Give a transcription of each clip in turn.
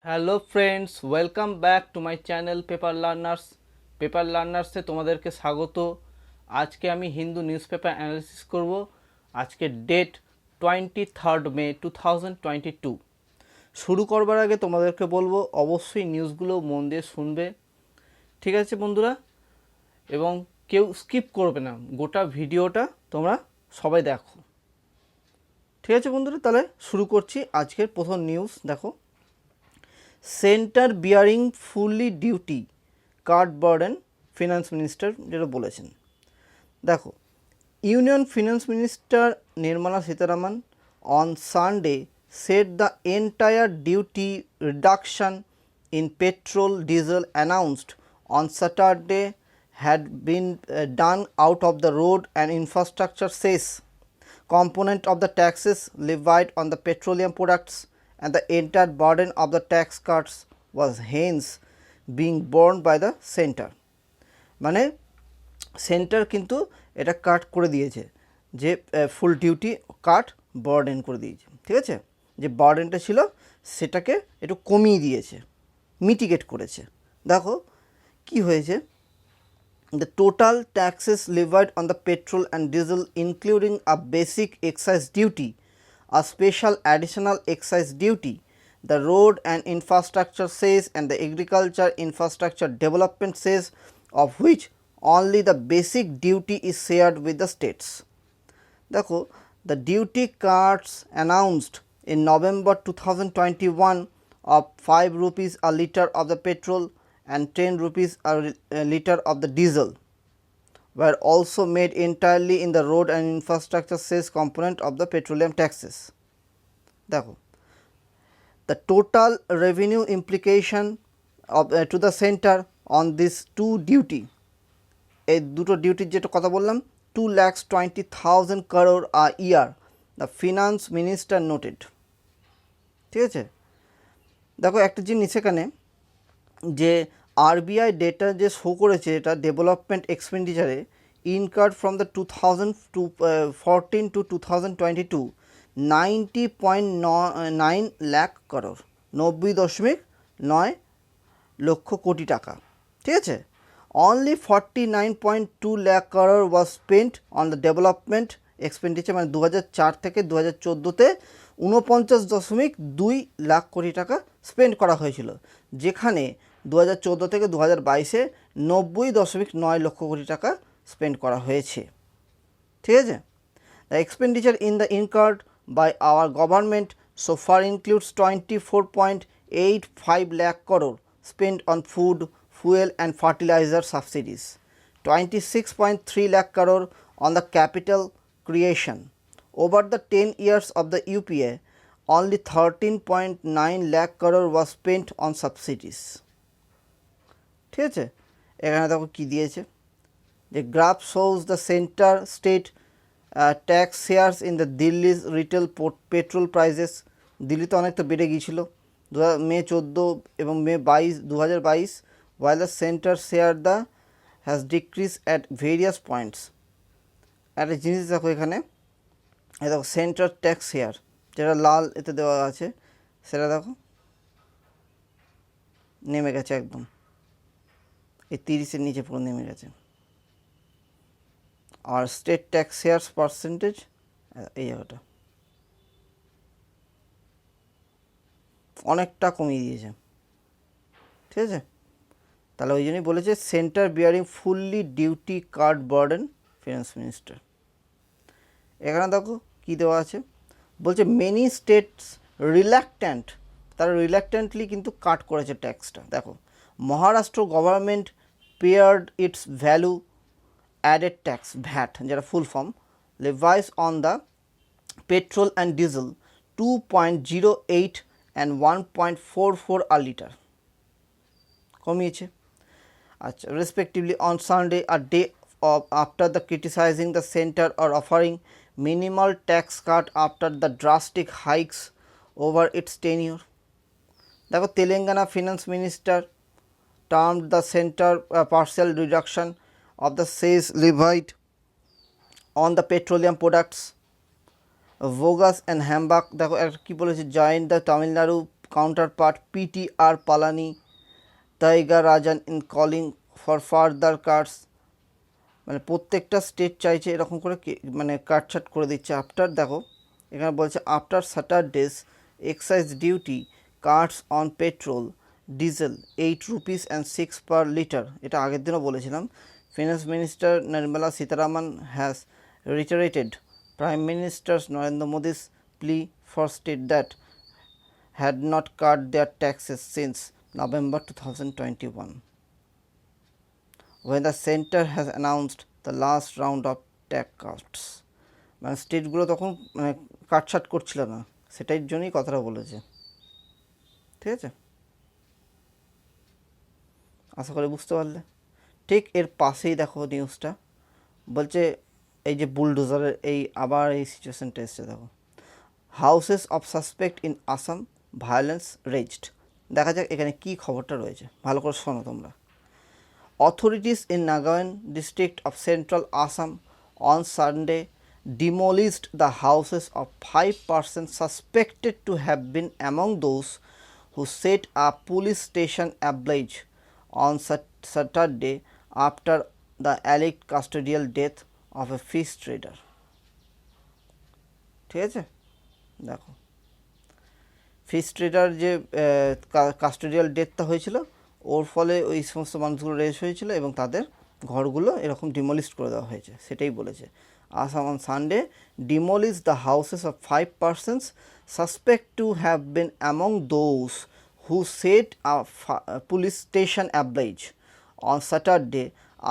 Hello friends, welcome back to my channel paper লার্নার্সে তোমাদেরকে স্বাগত। আজকে আমি হিন্দু নিউজ পেপার অ্যানালিসিস করব। আজকে ডেট 23 মে 2022। শুরু করবার আগে তোমাদেরকে বলবো অবশ্যই নিউজগুলো মন দিয়ে শুনবে, ঠিক আছে বন্ধুরা? এবং কেউ স্কিপ করবে না, গোটা ভিডিওটা তোমরা সবাই দেখো, ঠিক আছে বন্ধুরা? তাহলে শুরু করছি। আজকের প্রথম নিউজ দেখো, সেন্টার বিয়ারিং ফুললি ডিউটি কাট বার্ডেন, ফিনান্স মিনিস্টার যেটা বলেছেন। দেখো, union finance minister Nirmala Sitharaman on Sunday said the entire duty reduction in petrol diesel announced on Saturday had been done out of the road and infrastructure cess component of the taxes levied on the petroleum products, and the entire burden of the tax cuts was hence being borne by the center. মানে centre কিন্তু এটা কাট করে দিয়েছে, যে ফুল duty কাট burden করে দিয়েছে, ঠিক আছে? যে বার্ডেনটা ছিল সেটাকে একটু কমিয়ে দিয়েছে, মিটিগেট করেছে। দেখো কি হয়েছে, the total taxes levied on the petrol and diesel, including a basic excise duty, a special additional excise duty, the road and infrastructure cess, and the agriculture infrastructure development cess, of which only the basic duty is shared with the states. দেখো, the duty cuts announced in November 2021 of 5 rupees a litre of the petrol and 10 rupees a litre of the diesel were also made entirely in the road and infrastructure cess component of the petroleum taxes. দেখো, the total revenue implication of to the center on this two duty, এই দুটো ডিউটির যেটা কথা বললাম, 2,20,000 crore a year, the finance minister noted. ঠিক আছে? দেখো একটা জিনিস এখানে, যে আরবিআই ডেটা যে শো করেছে, এটা ডেভেলপমেন্ট এক্সপেন্ডিচারে incurred from the 2014 to 2022 90.9 lakh crore, 90.9 লক্ষ কোটি টাকা, ঠিক আছে? Only 49.2 lakh crore was spent on the development expenditure, মানে 2004 থেকে 2014-তে 49.2 লাখ কোটি টাকা স্পেন্ড করা হয়েছিল, যেখানে 2014 থেকে 2022-এ 90.9 লক্ষ কোটি টাকা স্পেন্ড করা হয়েছে, ঠিক আছে? The expenditure in the incurred by our government so far includes 24.85 lakh crore spent on food, fuel and fertilizer subsidies, 26.3 lakh crore on the capital creation. Over the 10 years of the UPA, only 13.9 lakh crore was spent on subsidies. ঠিক আছে? এখানে দেখো কি দিয়েছে, যে graph shows the center state tax shares in the Delhi's retail petrol prices. দিল্লিতে অনেক তো বেড়ে গিয়েছিল মে 14 এবং মে 22 2022, while the center share has decreased at various points. একটা জিনিস দেখো এখানে, দেখো সেন্টার ট্যাক্স শেয়ার যেটা লাল এতে দেওয়া আছে, সেটা দেখো নেমে গেছে একদম, এই 30-এর নিচে পুরো নেমে গেছে। আর স্টেট ট্যাক্স শেয়ারস পার্সেন্টেজ এই জায়গাটা অনেকটা কমিয়ে দিয়েছে, ঠিক আছে? তাহলে ওই জন্যই বলেছে সেন্টার বিয়ারিং ফুললি ডিউটি কাট বার্ডেন, ফিনান্স মিনিস্টার। এখানে দেখো কী দেওয়া আছে, বলছে মেনি স্টেটস রিল্যাক্ট্যান্ট, তারা রিল্যাক্ট্যান্টলি কিন্তু কাট করেছে ট্যাক্সটা। দেখো, Maharashtra government pared its value added tax, VAT যেটা full form, levies on the petrol and diesel 2.08 and 1.44 a litre কমিয়েছে। আচ্ছা, respectively on Sunday, a day of after the criticizing the center or offering minimal tax cut after the drastic hikes over its tenure. দেখো, Telangana finance minister termed the center partial reduction of the cess levied on the petroleum products, Vogas and Hambach দেখো কি বলেছে, joined the Tamil Nadu counterpart PTR Palani Taigarajan in calling for further cuts, মানে প্রত্যেকটা state চাইছে এরকম করে মানে কাটছাট করে দিচ্ছে। আফটার দেখো এখানে বলছে after স্যাটারডেজ excise duty Katz on petrol diesel 8 rupees and 6 per litre, এটা আগের দিনও বলেছিলাম। Finance minister Nirmala Sitharaman has reiterated Prime Minister Narendra Modi's plea for states that had not cut their taxes since November 2021, when the center has announced the last round of tax cuts. মানে স্টেটগুলো তখন মানে কাটছাট করছিল না, সেটাই জন্যই কথাটা বলেছে। ঠিক আছে, আশা করি বুঝতে পারলে। ঠিক এর পাশেই দেখো নিউজটা বলছে এই যে বুলডোজারের এই আবার এই সিচুয়েশনটা এসছে। দেখো houses of suspect in Assam violence raised. দেখা যাক এখানে কি খবরটা রয়েছে, ভালো করে শোনো তোমরা। Authorities in Nagaon district of central Assam on Sunday demolished the houses of 5 persons suspected to have been among those who set a police station ablaze on Saturday after the alleged custodial death of a fish trader. ঠিক আছে, দেখো fish tedder যে custodial ডেথটা হয়েছিল ওর ফলে ওই সমস্ত মানুষগুলো rest হয়েছিল এবং তাদের ঘরগুলো এরকম ডিমলিস্ট করে দেওয়া হয়েছে, সেটাই বলেছে। Assam on Sunday demolish the houses of 5 persons suspect to have been among those who set a police station ablaze on Saturday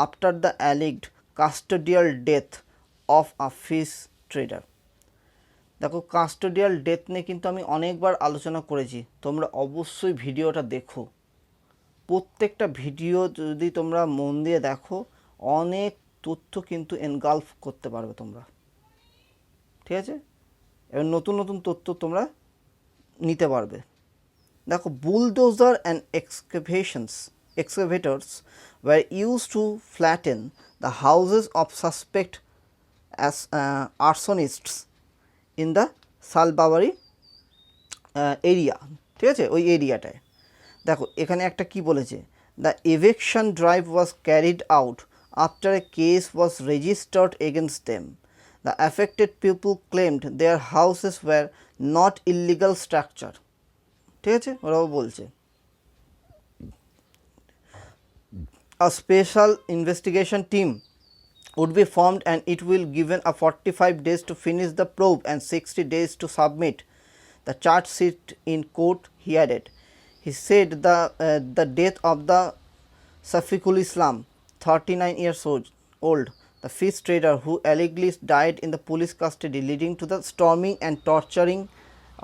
after the alleged custodial death of a fish trader. দেখো কাস্টোডিয়াল ডেথ নিয়ে কিন্তু আমি অনেকবার আলোচনা করেছি, তোমরা অবশ্যই ভিডিওটা দেখো। প্রত্যেকটা ভিডিও যদি তোমরা মন দিয়ে দেখো অনেক তথ্য কিন্তু এনগালফ করতে পারবে তোমরা। ঠিক আছে, এবার নতুন নতুন তথ্য তোমরা নিতে পারবে। দেখো bulldozer and excavators were used to flatten the houses of suspect as arsonists in the Salbabari area. ঠিক আছে, ওই এরিয়াটায় দেখো এখানে একটা কি বলেছে, the eviction drive was carried out after a case was registered against them. The affected people claimed their houses were not illegal structure. ঠিক আছে, ওরাও বলছে a special investigation team would be formed and it will given a 45 days to finish the probe and 60 days to submit the charge sheet in court, he added. He said the death of the Safiqul Islam, 39 years old, the fish trader who allegedly died in the police custody, leading to the storming and torturing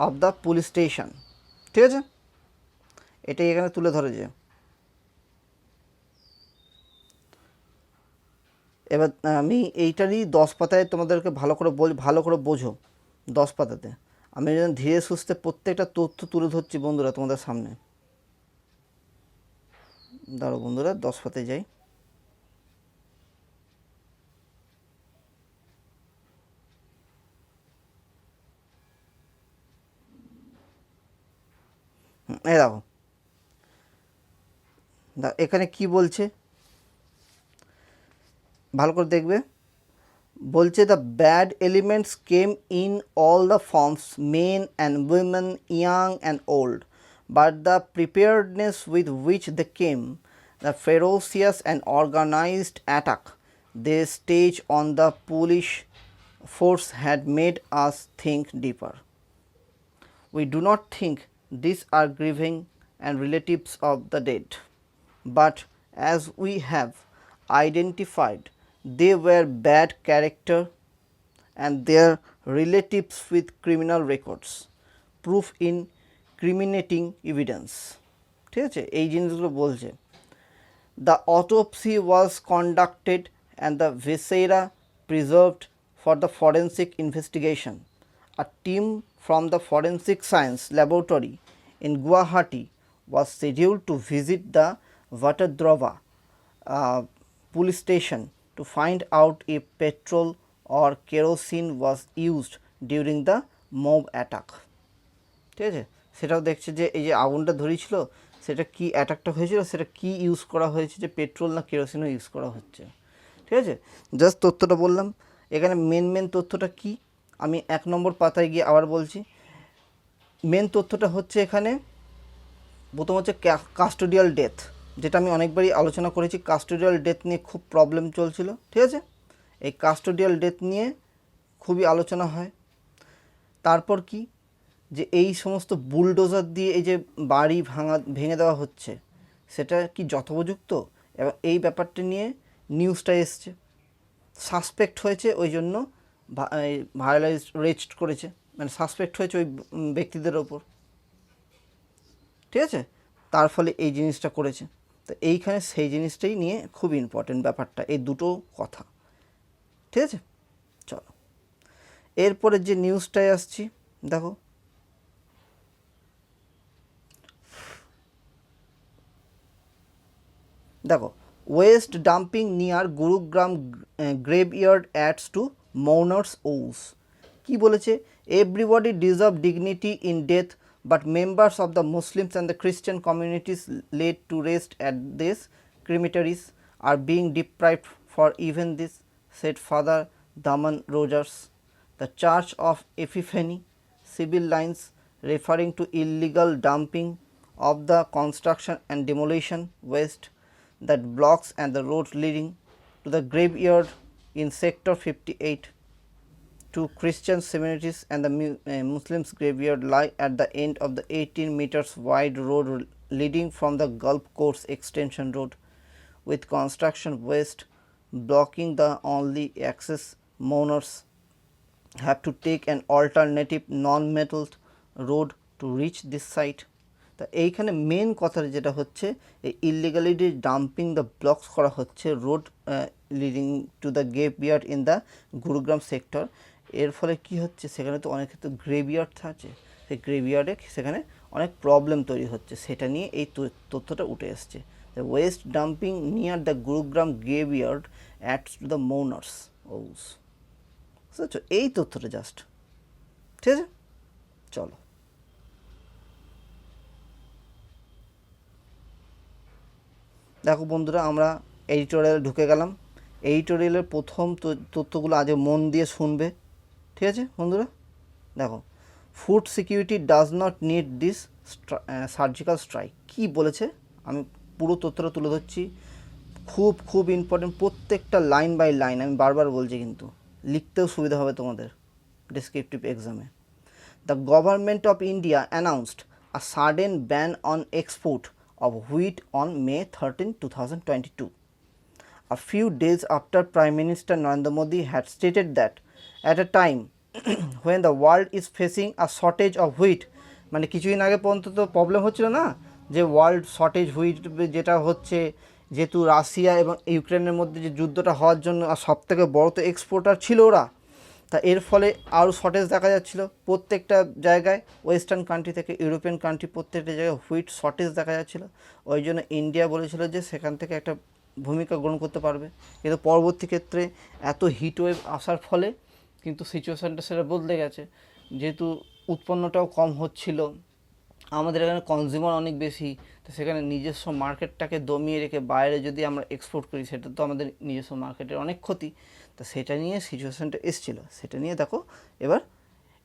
of the police station. ঠিক আছে, এটাই এখানে তুলে ধরেছে। এবার আমি এইটারই 10 পাতায় তোমাদেরকে ভালো করে বোঝো। 10 পাতাতে আমি যেন ধীরে সুস্থে প্রত্যেকটা তথ্য তুলে ধরছি বন্ধুরা তোমাদের সামনে। দাঁড়ো বন্ধুরা 10 পাতায় যাই। এই দেখো এখানে কি বলছে ভালো করে দেখবে। বলছে the bad elements came in all the forms, men and women, young and old, but the preparedness with which they came, the ferocious and organised attack they stage on the police force had made us think deeper. We do not think these are grieving and relatives of the dead, but as we have identified, they were bad character and their relatives with criminal records, proof in incriminating evidence. ঠিক আছে, এই জিনিসগুলো বলছে। The autopsy was conducted and the viscera preserved for the forensic investigation. A team from the Forensic Science Laboratory in Guwahati was scheduled to visit the Vatadrova police station to find out if petrol or kerosene was used during the mob attack. ঠিক আছে, সেটাও দেখছে যে এই যে আগুনটা ধরিয়েছিল সেটা কি অ্যাটাকটা হয়েছিল, সেটা কি ইউজ করা হয়েছে, যে পেট্রোল না কেরোসিনও ইউজ করা হচ্ছে। ঠিক আছে, জাস্ট তথ্যটা বললাম। এখানে মেন তথ্যটা কি আমি 1 নম্বর পাতায় গিয়ে আবার বলছি। মেন তথ্যটা হচ্ছে এখানে প্রথম হচ্ছে কাস্টোডিয়াল ডেথ, যেটা আমি অনেকবারই আলোচনা করেছি। কাস্টোডিয়াল ডেথ নিয়ে খুব প্রবলেম চলছিল। ঠিক আছে, এই কাস্টোডিয়াল ডেথ নিয়ে খুবই আলোচনা হয়। তারপর কি, যে এই সমস্ত বুলডোজার দিয়ে এই যে বাড়ি ভেঙে দেওয়া হচ্ছে সেটা কি যথোপযুক্ত, এবং এই ব্যাপারটা নিয়ে নিউজটা এসছে। সাসপেক্ট হয়েছে, ওই জন্য ভায়োলাইজ রেজিস্ট করেছে, মানে সাসপেক্ট হয়েছে ওই ব্যক্তিদের ওপর। ঠিক আছে, তার ফলে এই জিনিসটা করেছে। তো এইখানে সেই জিনিসটাই নিয়ে খুব ইম্পর্টেন্ট ব্যাপারটা, এই দুটো কথা। ঠিক আছে, চলো এরপরে যে নিউজটায় আসছি। দেখো, waste dumping near Gurugram graveyard adds to mourners woes. কি বলেছে, everybody deserve dignity in death but members of the Muslims and the Christian communities laid to rest at this cemeteries are being deprived for even this, said Father Daman Rogers. The Church of Epiphany civil lines referring to illegal dumping of the construction and demolition waste that blocks and the road leading to the graveyard in sector 58. Two Christian cemeteries and the Muslims graveyard lie at the end of the 18 meters wide road leading from the Gulf Coast extension road, with construction waste blocking the only access. Mourners have to take an alternative non-metal road to reach this site. তা এইখানে main কথা যেটা হচ্ছে, এই ইলিগালিটি dumping the blocks করা হচ্ছে road leading to the graveyard in the Gurugram sector. এর ফলে কি হচ্ছে, সেখানে তো অনেক ক্ষেত্রে গ্রেভইয়ার্ড আছে, সেই গ্রেভইয়ার্ডে সেখানে অনেক প্রবলেম তৈরি হচ্ছে, সেটা নিয়ে এই তথ্যটা উঠে এসছে। The waste dumping near the Gurugram graveyard adds to the mourners woes. বুঝতে, এই তথ্যটা জাস্ট। ঠিক আছে, চলো দেখো বন্ধুরা, আমরা এডিটোরিয়ালে ঢুকে গেলাম। এডিটোরিয়ালের প্রথম তথ্যগুলো আজ মন দিয়ে শুনবে। ঠিক আছে বন্ধুরা, দেখো, food security does not need this surgical strike. কী বলেছে আমি পুরো তথ্যটা তুলে ধরছি, খুব ইম্পর্টেন্ট, প্রত্যেকটা লাইন বাই লাইন আমি বারবার বলছি, কিন্তু লিখতেও সুবিধা হবে তোমাদের ডেসক্রিপটিভ এক্সামে। The government of India announced a sudden ban on export of wheat on May 13, 2022, a few days after Prime Minister Narendra Modi had stated that at a time when the world is facing a shortage of wheat, মানে কিছুদিন আগে পর্যন্ত তো problem হচ্ছিল না, যে world shortage wheat যেটা হচ্ছে, যেহেতু রাশিয়া এবং ইউক্রেনের মধ্যে যে যুদ্ধটা হওয়ার জন্য সবথেকে বড় তো এক্সপোর্টার ছিল ওরা, তা এর ফলে আরও শর্টেজ দেখা যাচ্ছিল প্রত্যেকটা জায়গায়, ওয়েস্টার্ন কান্ট্রি থেকে ইউরোপিয়ান কান্ট্রি প্রত্যেকটা জায়গায় হুইট শর্টেজ দেখা যাচ্ছিলো। ওই জন্য ইন্ডিয়া বলেছিল যে সেখান থেকে একটা ভূমিকা গ্রহণ করতে পারবে, কিন্তু পরবর্তী ক্ষেত্রে এত হিট ওয়েভ আসার ফলে কিন্তু সিচুয়েশানটা সেটা বদলে গেছে। যেহেতু উৎপন্নটাও কম হচ্ছিল, আমাদের এখানে কনজিউমার অনেক বেশি, তো সেখানে নিজস্ব মার্কেটটাকে দমিয়ে রেখে বাইরে যদি আমরা এক্সপোর্ট করি, সেটা তো আমাদের নিজস্ব মার্কেটের অনেক ক্ষতি। তো সেটা নিয়ে সিচুয়েশানটা এসেছিলো, সেটা নিয়ে দেখো এবার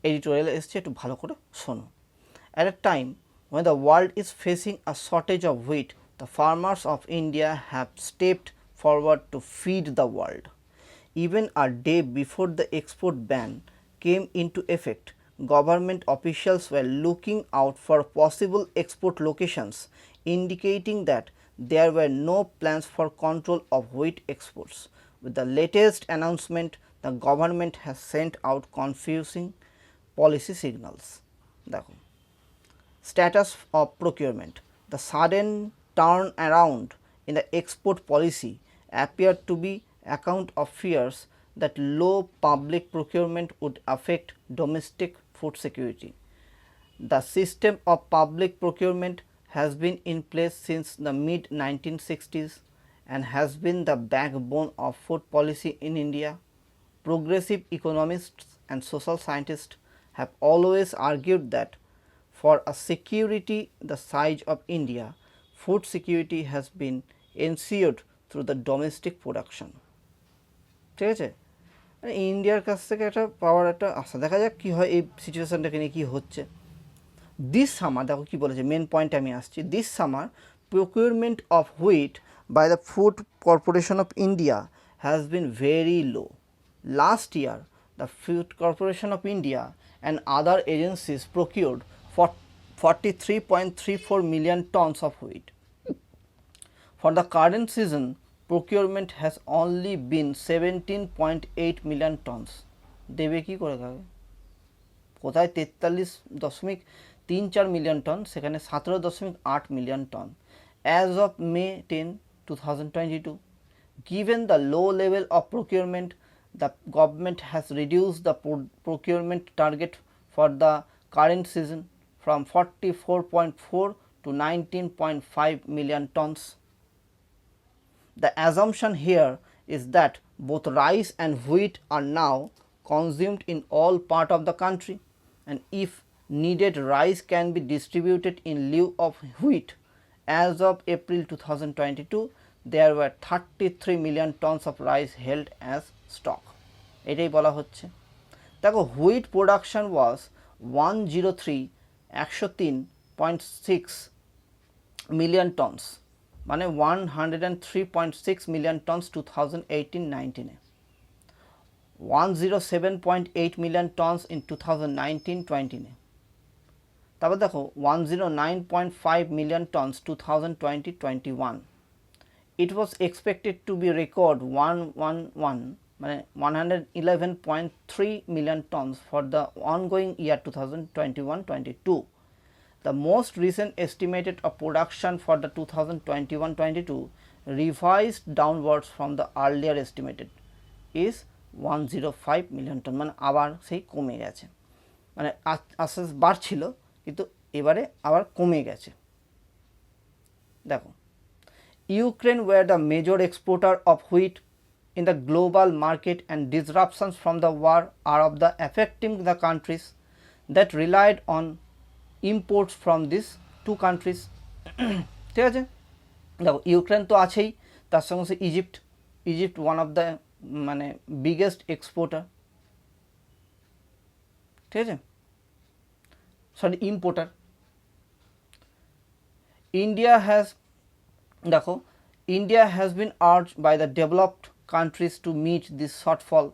এডিটোরিয়াল এসছে, একটু ভালো করে শোনো। At a time when the world is facing a shortage of wheat, the farmers of India have stepped forward to feed the world. Even a day before the export ban came into effect, government officials were looking out for possible export locations, indicating that there were no plans for control of wheat exports. With the latest announcement, the government has sent out confusing policy signals. দেখো, status of procurement. The sudden turnaround in the export policy appeared to be account of fears that low public procurement would affect domestic food security. The system of public procurement has been in place since the mid-1960s and has been the backbone of food policy in India. Progressive economists and social scientists have always argued that for a security the size of India, food security has been ensured through the domestic production. ঠিক আছে, ইন্ডিয়ার কাছ থেকে একটা পাওয়ার একটা আশা, দেখা যাক কী হয় এই সিচুয়েশানটাকে নিয়ে কী হচ্ছে। দিস সামার, দেখো কী বলেছে, মেন পয়েন্টে আমি আসছি। This summer procurement of wheat by the Food Corporation of India has been very low. Last year, the Food Corporation of India and other agencies procured for 43.34 million tons of wheat. For the current season, procurement has only been 17.8 million tons. দেবে কি করে খাবে? কোথায় 43.34 million ton, সেখানে 17.8 million ton as of May 10, 2022. Given the low level of procurement, the government has reduced the procurement target for the current season from 44.4 to 19.5 million tons. The assumption here is that both rice and wheat are now consumed in all parts of the country, and if needed, rice can be distributed in lieu of wheat. As of April 2022, there were 33 million tons of rice held as stock. এটাই বলা হচ্ছে। দেখো, wheat production was 103.6 million tons, মানে 103.6 million tons 2018-19 A, 107.8 million tons in 2019-20 এ, তারপর দেখো 109.5 million tons 2020-21. It was expected to be record 111.3 million tons for the ongoing year 2021-22. The most recent estimated of production for the 2021-22 revised downwards from the earlier estimated is 105 million ton, মানে আবার সেই কমে গেছে, মানে আস্তে আস্তে বাড়ছিল কিন্তু এবারে আবার কমে গেছে। দেখো, Ukraine were the major exporter of wheat in the global market, and disruptions from the war are of the affecting the countries that relied on imports from these two countries. ঠিক আছে, দেখো ইউক্রেন তো আছেই, তার সঙ্গে Egypt one of the মানে biggest exporter, ঠিক আছে, sorry importer. India has been urged by the developed countries to meet this shortfall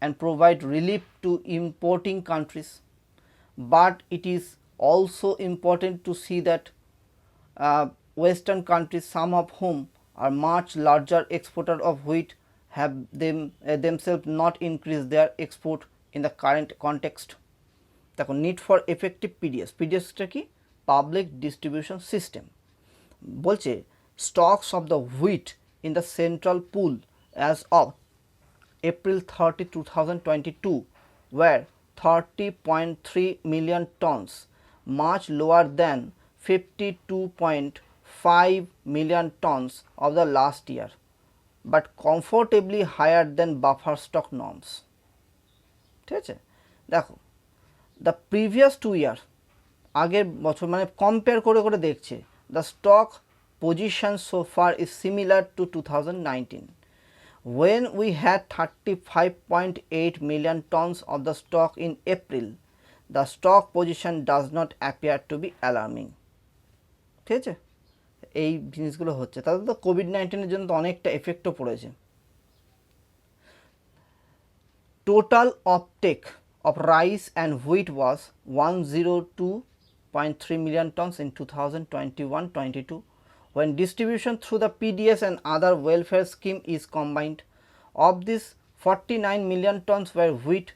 and provide relief to importing countries, but it is also important to see that Western countries, some of whom are much larger exporter of wheat, have themselves not increased their export in the current context. দেখো, need for effective PDS কি, public distribution system, বলছে stocks of the wheat in the central pool as of April 30, 2022 were 30.3 million tons, much lower than 52.5 million tons of the last year, but comfortably higher than buffer stock norms. ঠিক আছে, দেখো the previous 2 year, আগের বছর মানে compare করে করে দেখছে, the stock position so far is similar to 2019 when we had 35.8 million tons of the stock in April. The stock position does not appear to be alarming. ঠিক আছে, এই জিনিসগুলো হচ্ছে, তাহলে তো কোভিড-19 জন্য তো অনেকটা এফেক্টও পড়েছে। Total uptake of rice and wheat was 102.3 million tons in 2021-22 when distribution through the PDS and other welfare scheme is combined. Of this, 49 million tons were wheat,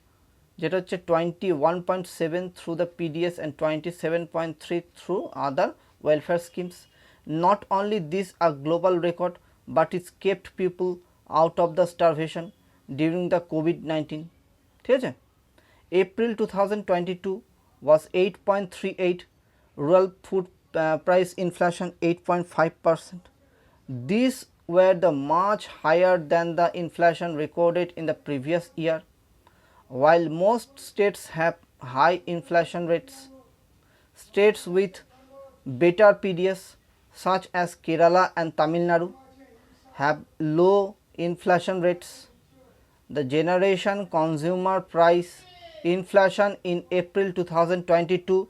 যেটা হচ্ছে 21.7 through the PDS and 27.3 through other welfare schemes. Not only this a global record, but it kept people out of the starvation during the COVID-19. ঠিক আছে, April 2022 was 8.38, rural food price inflation 8.5%. These were the much higher than the inflation recorded in the previous year. While most states have high inflation rates, states with better PDS such as Kerala and Tamil Nadu have low inflation rates. The generation consumer price inflation in April 2022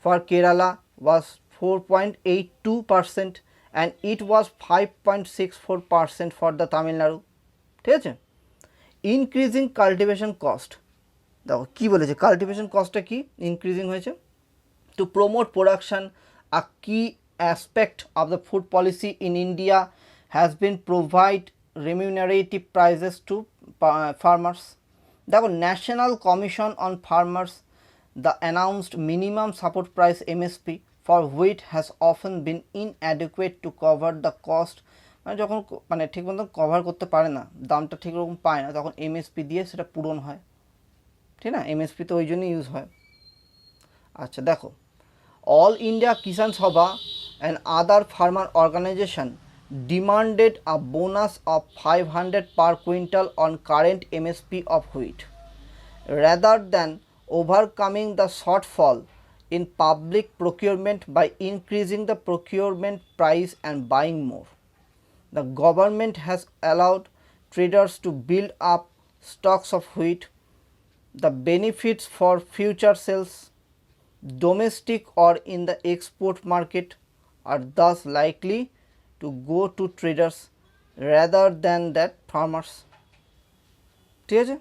for Kerala was 4.82% and it was 5.64% for the Tamil Nadu. ঠিক আছে? Increasing cultivation cost. দেখো কি বলেছে, cultivation কস্টটা কি increasing হয়েছে। To promote production, a key aspect of the food policy in India has been provide remunerative prices to farmers. The National Commission on Farmers, the announced minimum support price MSP for wheat has often been inadequate to cover the cost. মানে যখন মানে ঠিক মতো cover করতে পারে না, দামটা ঠিক রকম পায় না, তখন এমএসপি দিয়ে সেটা পূরণ হয়, ঠিক না? এমএসপি তো ওই জন্যই ইউজ হয়। আচ্ছা দেখো, All India Kisan Sabha and other farmer organization demanded a bonus of 500 per quintal on current MSP of wheat. Rather than overcoming the shortfall in public procurement by increasing the procurement price and buying more, the government has allowed traders to build up stocks of wheat. The benefits for future sales, domestic or in the export market, are thus likely to go to traders rather than that farmers. ঠিক আছে,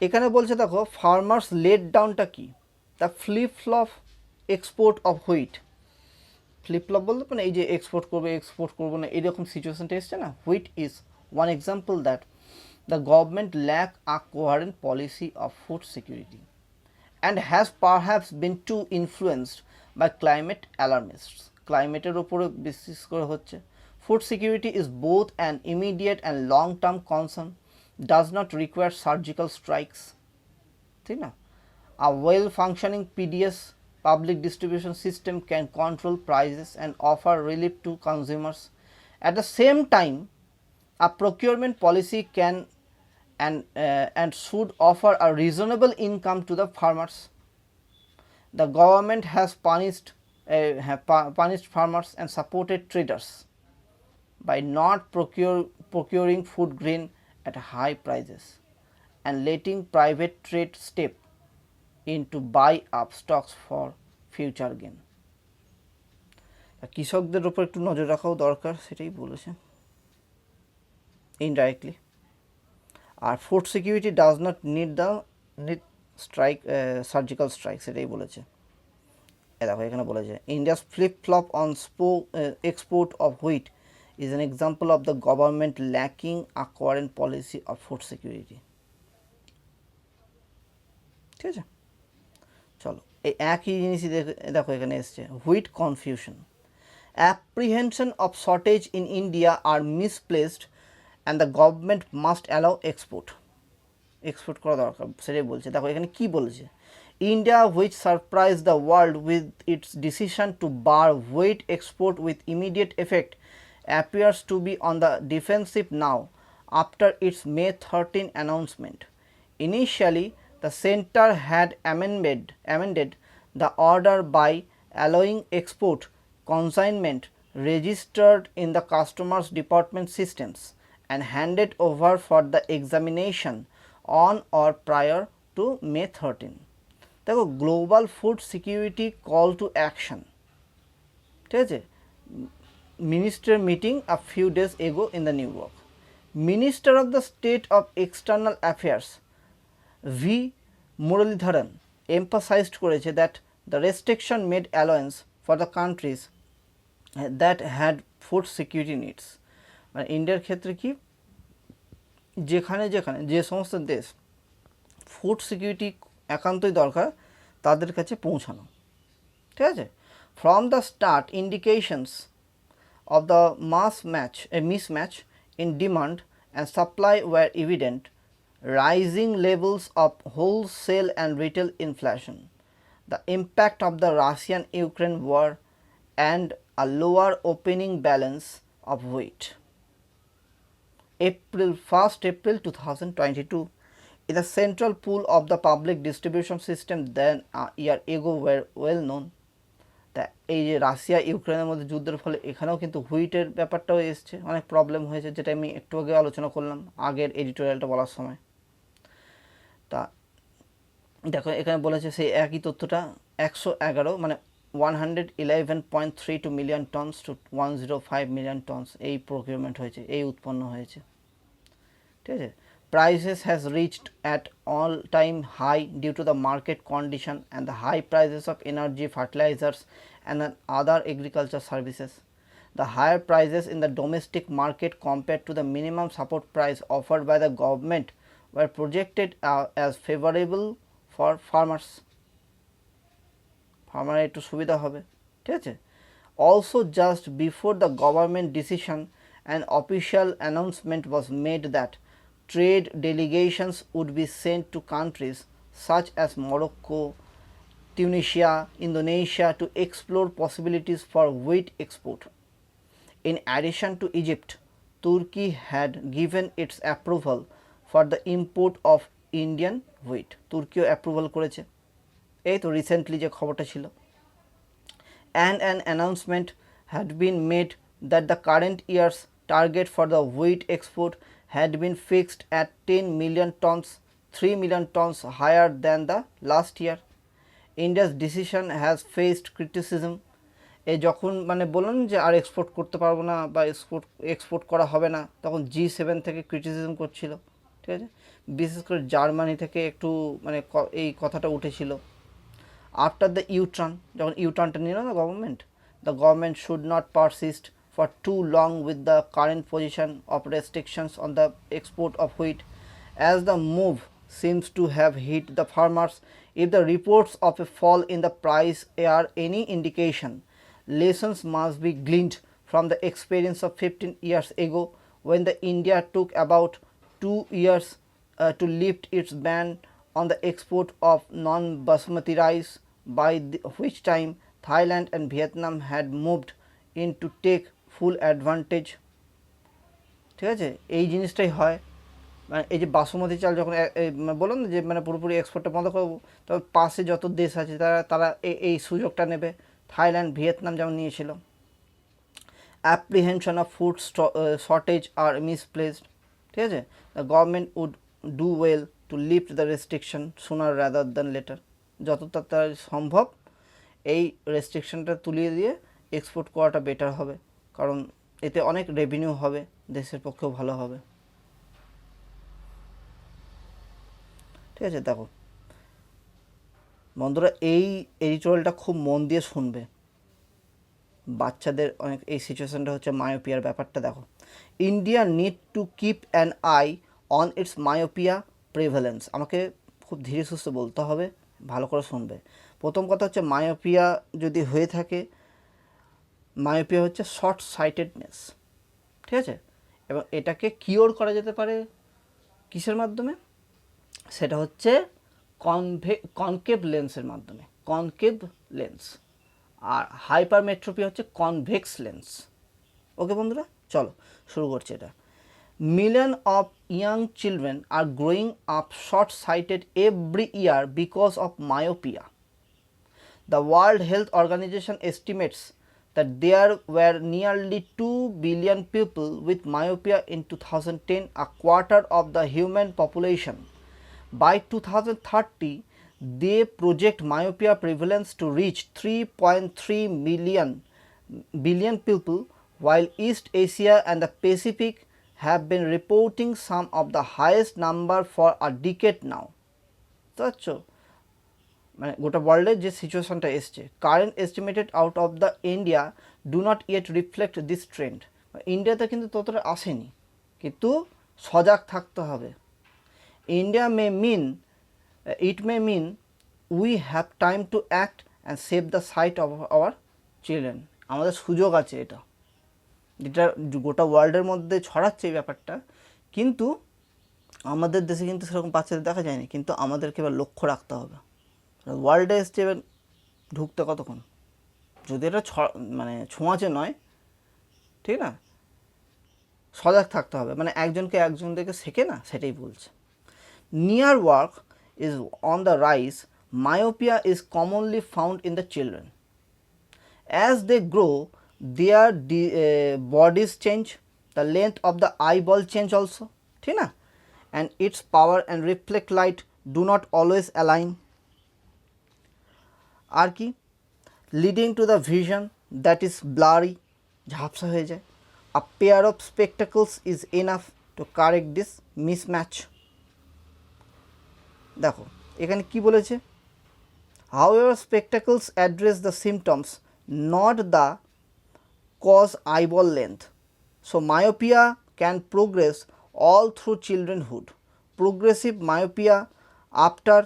এখানে বলছে দেখো farmers late ডাউনটা কি, the flip flop export of wheat. Flip flop বলতে মানে এই যে এক্সপোর্ট করবো না এরকম সিচুয়েশনটা এসছে না। Wheat is one example that the government lack a coherent policy of food security and has perhaps been too influenced by climate alarmists. ক্লাইমেটের উপরে বিশেষ করে হচ্ছে। Food security is both an immediate and long-term concern, does not require surgical strikes. ঠিক না? A well-functioning PDS public distribution system can control prices and offer relief to consumers. At the same time, a procurement policy can and should offer a reasonable income to the farmers. The government has punished farmers and supported traders by not procuring food grain at high prices and letting private trade step in to buy up stocks for future gain. কৃষকদের উপর একটু নজর রাখাও দরকার, সেটাই বলেছে indirectly. আর food security does not need strike surgical strike, সেটাই বলেছে। দেখো এখানে বলেছে India's flip flop on export of wheat is an example of the government lacking a coherent policy of food security. ঠিক আছে, চলো এই একই জিনিসই দেখো এখানে এসছে wheat confusion. Apprehension of shortage in India আর misplaced and the government must allow export করা দরকার, সেটাই বলছে। দেখো এখানে কি বলেছে, India which surprised the world with its decision to bar wheat export with immediate effect appears to be on the defensive now after its May 13 announcement. Initially, the centre had amended the order by allowing export consignment registered in the customs department systems and handed over for the examination on or prior to May 13. দেখো global food security call to action, ঠিক আছে, minister meeting a few days ago in the New York. Minister of the state of external affairs V Muraleedharan emphasised করেছে that the restriction made allowance for the countries that had food security needs. মানে ইন্ডিয়ার ক্ষেত্রে কি, যেখানে যে সমস্ত দেশ food security একান্তই দরকার তাদের কাছে পৌঁছানো, ঠিক আছে। From the start indications of the mismatch in demand and supply were evident. Rising levels of wholesale and retail inflation, the impact of the Russian-Ukraine war and a lower opening balance of wheat. 1st April 2022, in the central pool of the public distribution system than a year ago were well known. তা এই যে Russia ইউক্রেনের মধ্যে যুদ্ধের ফলে এখানেও কিন্তু হুইটের ব্যাপারটাও এসছে, অনেক প্রবলেম হয়েছে, যেটা আমি একটু আগে আলোচনা করলাম আগের এডিটোরিয়ালটা বলার সময়। তা দেখো এখানে বলেছে সেই একই তথ্যটা 111 মানে 111.32 million tons to 105 million tons এই প্রকিউরমেন্ট হয়েছে, এই উৎপন্ন হয়েছে। ঠিক আছে, prices has reached at all time high due to the market condition and the high prices of energy, fertilizers and other agriculture services. The higher prices in the domestic market compared to the minimum support price offered by the government were projected as favorable for farmers. Farmer একটু সুবিধা হবে, ঠিক আছে। Also just before the government decision, an official announcement was made that trade delegations would be sent to countries such as Morocco, Tunisia, Indonesia to explore possibilities for wheat export. In addition to Egypt, Turkey had given its approval for the import of Indian wheat. Turkey approval করেছে, এই তো recently যে খবরটা ছিল। And an announcement had been made that the current year's target for the wheat export had been fixed at 10 million tons, 3 million tons higher than the last year. India's decision has faced criticism. এই যখন মানে বলুন যে আর export করতে পারবো না বা export করা হবে না, তখন G7 থেকে ক্রিটিসিজম করছিল, ঠিক আছে। বিশেষ করে জার্মানি থেকে একটু মানে এই কথাটা উঠেছিল। After the U-turn, যখন ইউটার্নটা নিল না government, the government should not persist for too long with the current position of restrictions on the export of wheat, as the move seems to have hit the farmers. If the reports of a fall in the price are any indication, lessons must be gleaned from the experience of 15 years ago, when the India took about 2 years to lift its ban on the export of non-basmati rice, by which time Thailand and Vietnam had moved in to take full advantage. ঠিক আছে, এই জিনিসটাই হয়, মানে এই যে বাসমতি চাল যখন বলুন যে মানে পুরোপুরি এক্সপোর্টটা বন্ধ করবো, তবে পাশে যত দেশ আছে তারা এই সুযোগটা নেবে। থাইল্যান্ড, ভিয়েতনাম যেমন নিয়েছিল। Apprehension of food shortage are misplaced. ঠিক আছে, the government would do well to lift the restriction sooner rather than later. যত তাড়াতাড়ি সম্ভব এই রেস্ট্রিকশনটা তুলিয়ে দিয়ে এক্সপোর্ট করাটা বেটার হবে, কারণ এতে অনেক রেভিনিউ হবে, দেশের পক্ষেও ভালো হবে। ঠিক আছে, দেখো বন্ধুরা এই এডিটোরিয়ালটা খুব মন দিয়ে শুনবে, বাচ্চাদের অনেক এই সিচুয়েশনটা হচ্ছে মায়োপিয়ার ব্যাপারটা। দেখো, India need to keep an I on it's myopia prevalence. আমাকে খুব ধীরে সুস্থে বলতে হবে, ভালো করে শুনবে। প্রথম কথা হচ্ছে মায়োপিয়া যদি হয়ে থাকে, মায়োপিয়া হচ্ছে শর্ট সাইটেডনেস, ঠিক আছে, এবং এটাকে কিওর করা যেতে পারে কিসের মাধ্যমে? সেটা হচ্ছে কনকেভ লেন্সের মাধ্যমে, কনকেভ লেন্স। আর হাইপারমেট্রোপি হচ্ছে কনভেক্স লেন্স। ওকে বন্ধুরা, চলো শুরু করছি। এটা millions of young children are growing up short-sighted every year because of myopia. The World Health Organization estimates that there were nearly 2 billion people with myopia in 2010, a quarter of the human population. By 2030, they project myopia prevalence to reach 3.3 billion people, while East Asia and the Pacific have been reporting some of the highest number for a decade now. বুঝছো, মানে গোটা ওয়ার্ল্ডের যে সিচুয়েশনটা এসছে, current estimated out of the India do not yet reflect this trend. ইন্ডিয়াতে কিন্তু ততটা আসেনি, কিন্তু সজাগ থাকতে হবে। India it may mean we have time to act and save the sight of our children. আমাদের সুযোগ আছে, এটা যেটা গোটা ওয়ার্ল্ডের মধ্যে ছড়াচ্ছে এই ব্যাপারটা, কিন্তু আমাদের দেশে কিন্তু সেরকম বাচ্চাদের দেখা যায়নি। কিন্তু আমাদেরকে এবার লক্ষ্য রাখতে হবে, ওয়ার্ল্ডে এসছে এবার ঢুকতে কতক্ষণ, যদি এটা মানে ছোঁয়াচে নয়, ঠিক না, সজাগ থাকতে হবে। মানে একজনকে একজন দেখে শেখে না, সেটাই বলছে। near work is on the rise, myopia is commonly found in the children. As they grow, their bodies change, the length of the eyeball change also, ঠিক না, and its power and reflect light do not always align, আর কি, leading to the vision that is blurry, ঝাপসা হয়ে যায়. A pair of spectacles is enough to correct this mismatch. দেখো এখানে কি বলেছে, however spectacles address the symptoms, not the cause eyeball length. So myopia can progress all through childrenhood. Progressive myopia after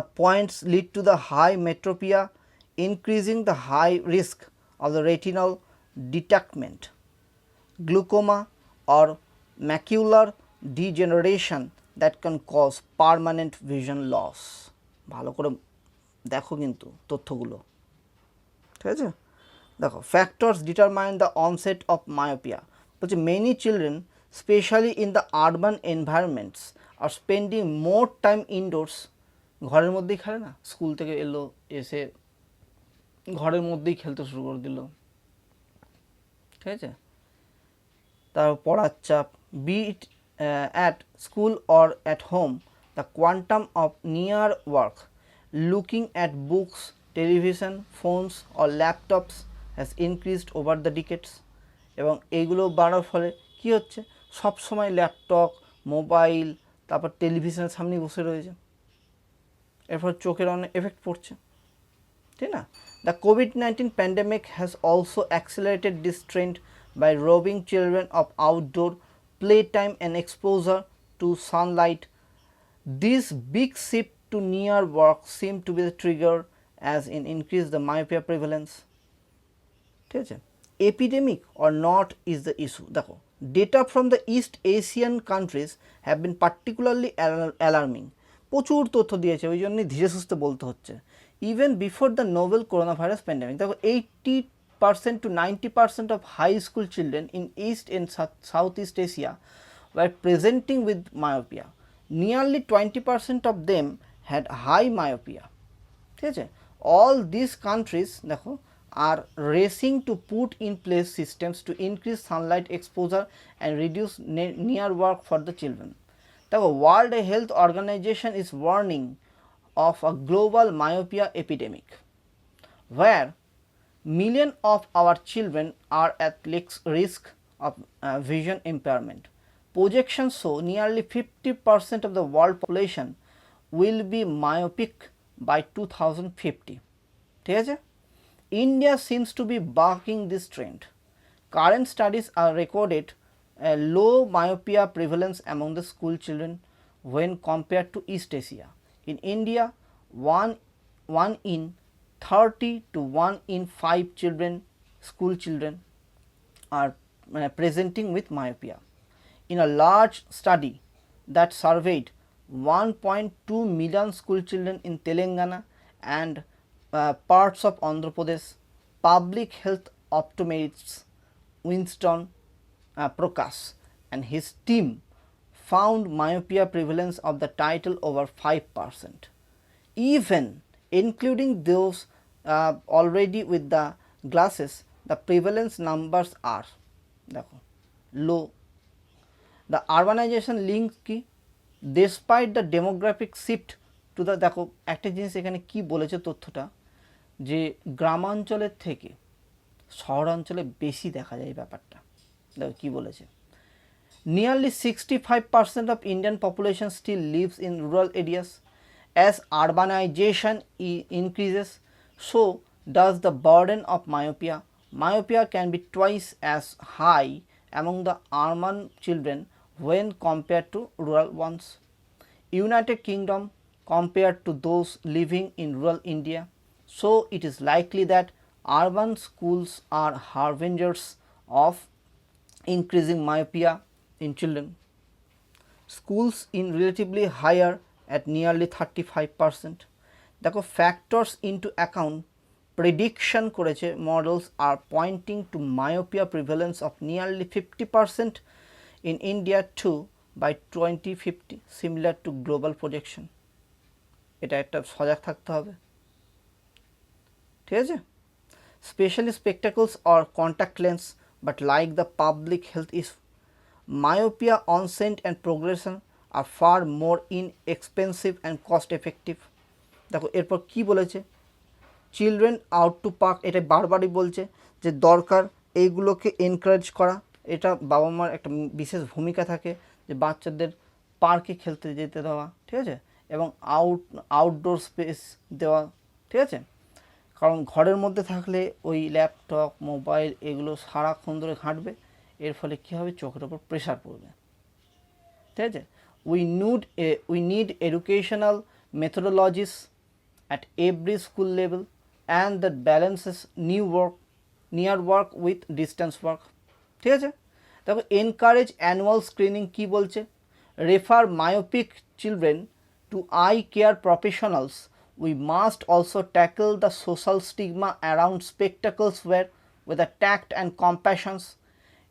a points lead to the high metropia, increasing the high risk of the retinal detachment, glaucoma or macular degeneration that can cause permanent vision loss. ভালো করে দেখো কিন্তু তথ্যগুলো, ঠিক আছে। দেখো factors determine the onset of myopia, বলছে many children especially in the urban environments are spending more time indoors, ঘরের মধ্যেই খেলে না, স্কুল থেকে এলো এসে ঘরের মধ্যেই খেলতে শুরু করে দিল, ঠিক আছে। তারপর পড়ার চাপ, be it at school or at home, the quantum of near work, looking at books, television, phones or laptops has increased over the decades. এবং এইগুলো বাড়ার ফলে কি হচ্ছে, সব সময় ল্যাপটপ, মোবাইল, তারপর টেলিভিশনের সামনে বসে রয়েছে, এরপর চোখের অনেক এফেক্ট পড়ছে, ঠিক না। The COVID-19 pandemic has also accelerated this trend by robbing children of outdoor playtime and exposure to sunlight. This big shift to near work seemed to be the trigger as in increase the myopia prevalence. ঠিক আছে, epidemic or not is the issue. দেখো data from the East Asian countries have been particularly alarming. প্রচুর তথ্য দিয়েছে, ওই জন্যই ধীরে সুস্থে বলতে হচ্ছে। Even before the novel coronavirus pandemic, দেখো 80% to 90% of high school children in East and Southeast Asia were presenting with myopia. Nearly 20% of them had high myopia. ঠিক আছে, all these countries দেখো are racing to put in place systems to increase sunlight exposure and reduce near work for the children. The World Health Organization is warning of a global myopia epidemic, where millions of our children are at risk of vision impairment. Projections show nearly 50% of the world population will be myopic by 2050. ঠিক আছে, India seems to be bucking this trend. Current studies are recorded a low myopia prevalence among the school children when compared to East Asia. In India, 1 in 30 to 1 in 5 children, school children, are presenting with myopia. In a large study that surveyed 1.2 million school children in Telangana and parts of Andhra Pradesh, public health optometrist Winston Prakash and his team found myopia prevalence of the title over 5%. Even including those already with the glasses, the prevalence numbers are দেখো low. The urbanization link কি, despite the demographic shift to the, দেখো একটা জিনিস এখানে কি বলেছে তথ্যটা, যে গ্রামাঞ্চলের থেকে শহরাঞ্চলে বেশি দেখা যায় ব্যাপারটা। দেখো কি বলেছে, nearly 65% of Indian population still lives in rural areas. As urbanization increases, so does the burden of myopia. Myopia can be twice as high among the urban children when compared to rural ones. United Kingdom compared to those living in rural India. So it is likely that urban schools are harbingers of increasing myopia in children. Schools in relatively higher at nearly 35%. দেখো factors into account prediction করেছে models are pointing to myopia prevalence of nearly 50% in India too, by 2050 similar to global projection. এটা একটা সজাগ থাকতে হবে, ঠিক আছে। Specially spectacles or contact lens, but like the public health issue, myopia onset and progression are far more inexpensive and cost effective. দেখো এরপর কি বলেছে, চিলড্রেন আউট টু পার্ক, এটা বারবারই বলছে যে দরকার এইগুলোকে এনকারেজ করা, এটা বাবা মার একটা বিশেষ ভূমিকা থাকে যে বাচ্চাদের পার্কে খেলতে যেতে দেওয়া, ঠিক আছে, এবং আউটডোর স্পেস দেওয়া, ঠিক আছে। কারণ ঘরের মধ্যে থাকলে ওই ল্যাপটপ মোবাইল এগুলো সারাক্ষণ ধরে ঘাঁটবে, এর ফলে কী হবে, চোখের ওপর প্রেশার পড়বে, ঠিক আছে। We need educational methodologies at every school level and that balances near work with distance work, ঠিক আছে। দেখো এনকারেজ অ্যানুয়াল স্ক্রিনিং কি বলছে, refer myopic children to eye care professionals, we must also tackle the social stigma around spectacles wear with a tact and compassion.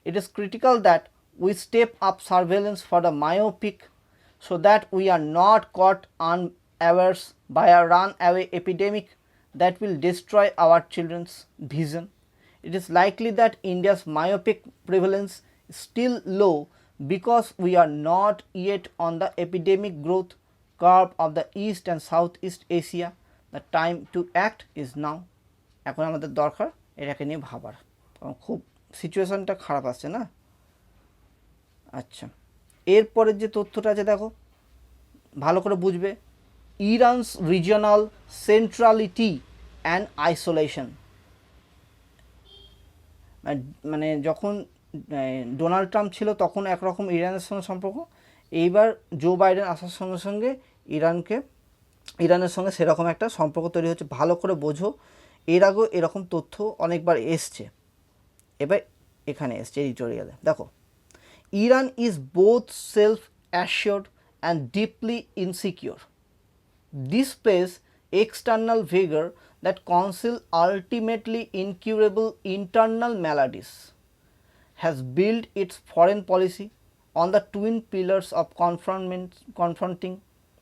It is critical that we step up surveillance for the myopic so that we are not caught unawares by a runaway epidemic that will destroy our children's vision. It is likely that India's myopic prevalence is still low because we are not yet on the epidemic growth curve of the East and Southeast Asia. The time to act is now. এখন আমাদের দরকার এটাকে নিয়ে ভাবার, কারণ খুব সিচুয়েশনটা খারাপ আসছে না। আচ্ছা, এরপরের যে তথ্যটা আছে দেখো ভালো করে বুঝবে, ইরানস রিজিওনাল সেন্ট্রালিটি অ্যান্ড আইসোলেশন, মানে যখন ডোনাল্ড ট্রাম্প ছিল তখন একরকম ইরানের সঙ্গে সম্পর্ক, এইবার জো বাইডেন আসার সঙ্গে সঙ্গে ইরানের সঙ্গে সেরকম একটা সম্পর্ক তৈরি হচ্ছে, ভালো করে বোঝো। এর আগেও এরকম তথ্য অনেকবার এসছে, এবার এখানে এসছে এডিটোরিয়ালে। দেখো, Iran is both self assured and deeply insecure, displays external vigor that conceal ultimately incurable internal maladies, has built its foreign policy on the twin pillars of confronting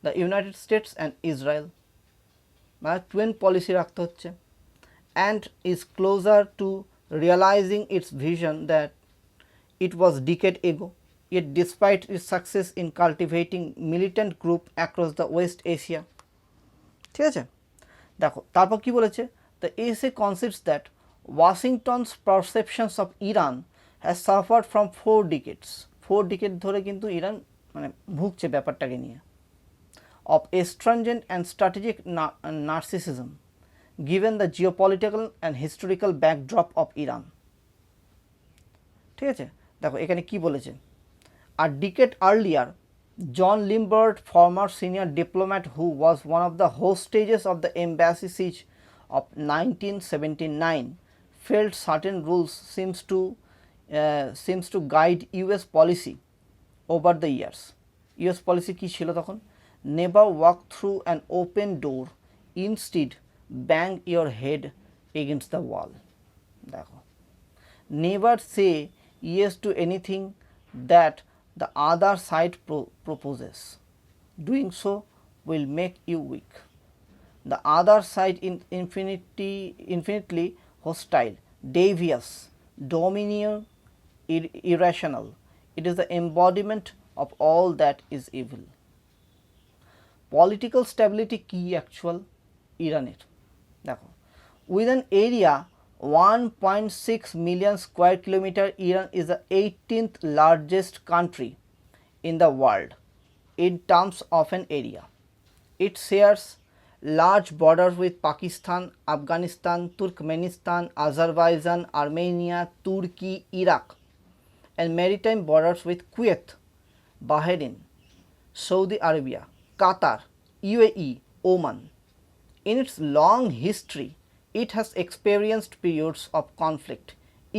the United States and Israel, মানে twin policy রাখতে হচ্ছে, and is closer to realizing its vision that it was decade ago. Yet despite its success in cultivating militant group across the West Asia, ঠিক আছে। দেখো তারপর কি বলেছে, the essay considers that Washington's perceptions of Iran has suffered from 4 decade ধরে কিন্তু Iran মানে ভুগছে ব্যাপারটাকে নিয়ে, of estrangement and strategic narcissism given the geopolitical and historical backdrop of Iran, ঠিক আছে। দেখো এখানে কি বলেছে, a decade earlier, John Limbert, former senior diplomat who was one of the hostages of the embassy siege of 1979, felt certain rules seems to guide US policy over the years. US policy কি ছিল তখন, never walk through an open door, instead bang your head against the wall. দেখো, never say yes to anything that the other side proposes. Doing so will make you weak. The other side is infinitely hostile, devious, domineering, irrational. It is the embodiment of all that is evil. Political stability key actual Iraner. দেখো, with an area 1.6 million square kilometer, Iran is the 18th largest country in the world in terms of an area. It shares large borders with Pakistan, Afghanistan, Turkmenistan, Azerbaijan, Armenia, Turkey, Iraq, and maritime borders with Kuwait, Bahrain, Saudi Arabia, Qatar, UAE, Oman. In its long history, it has experienced periods of conflict,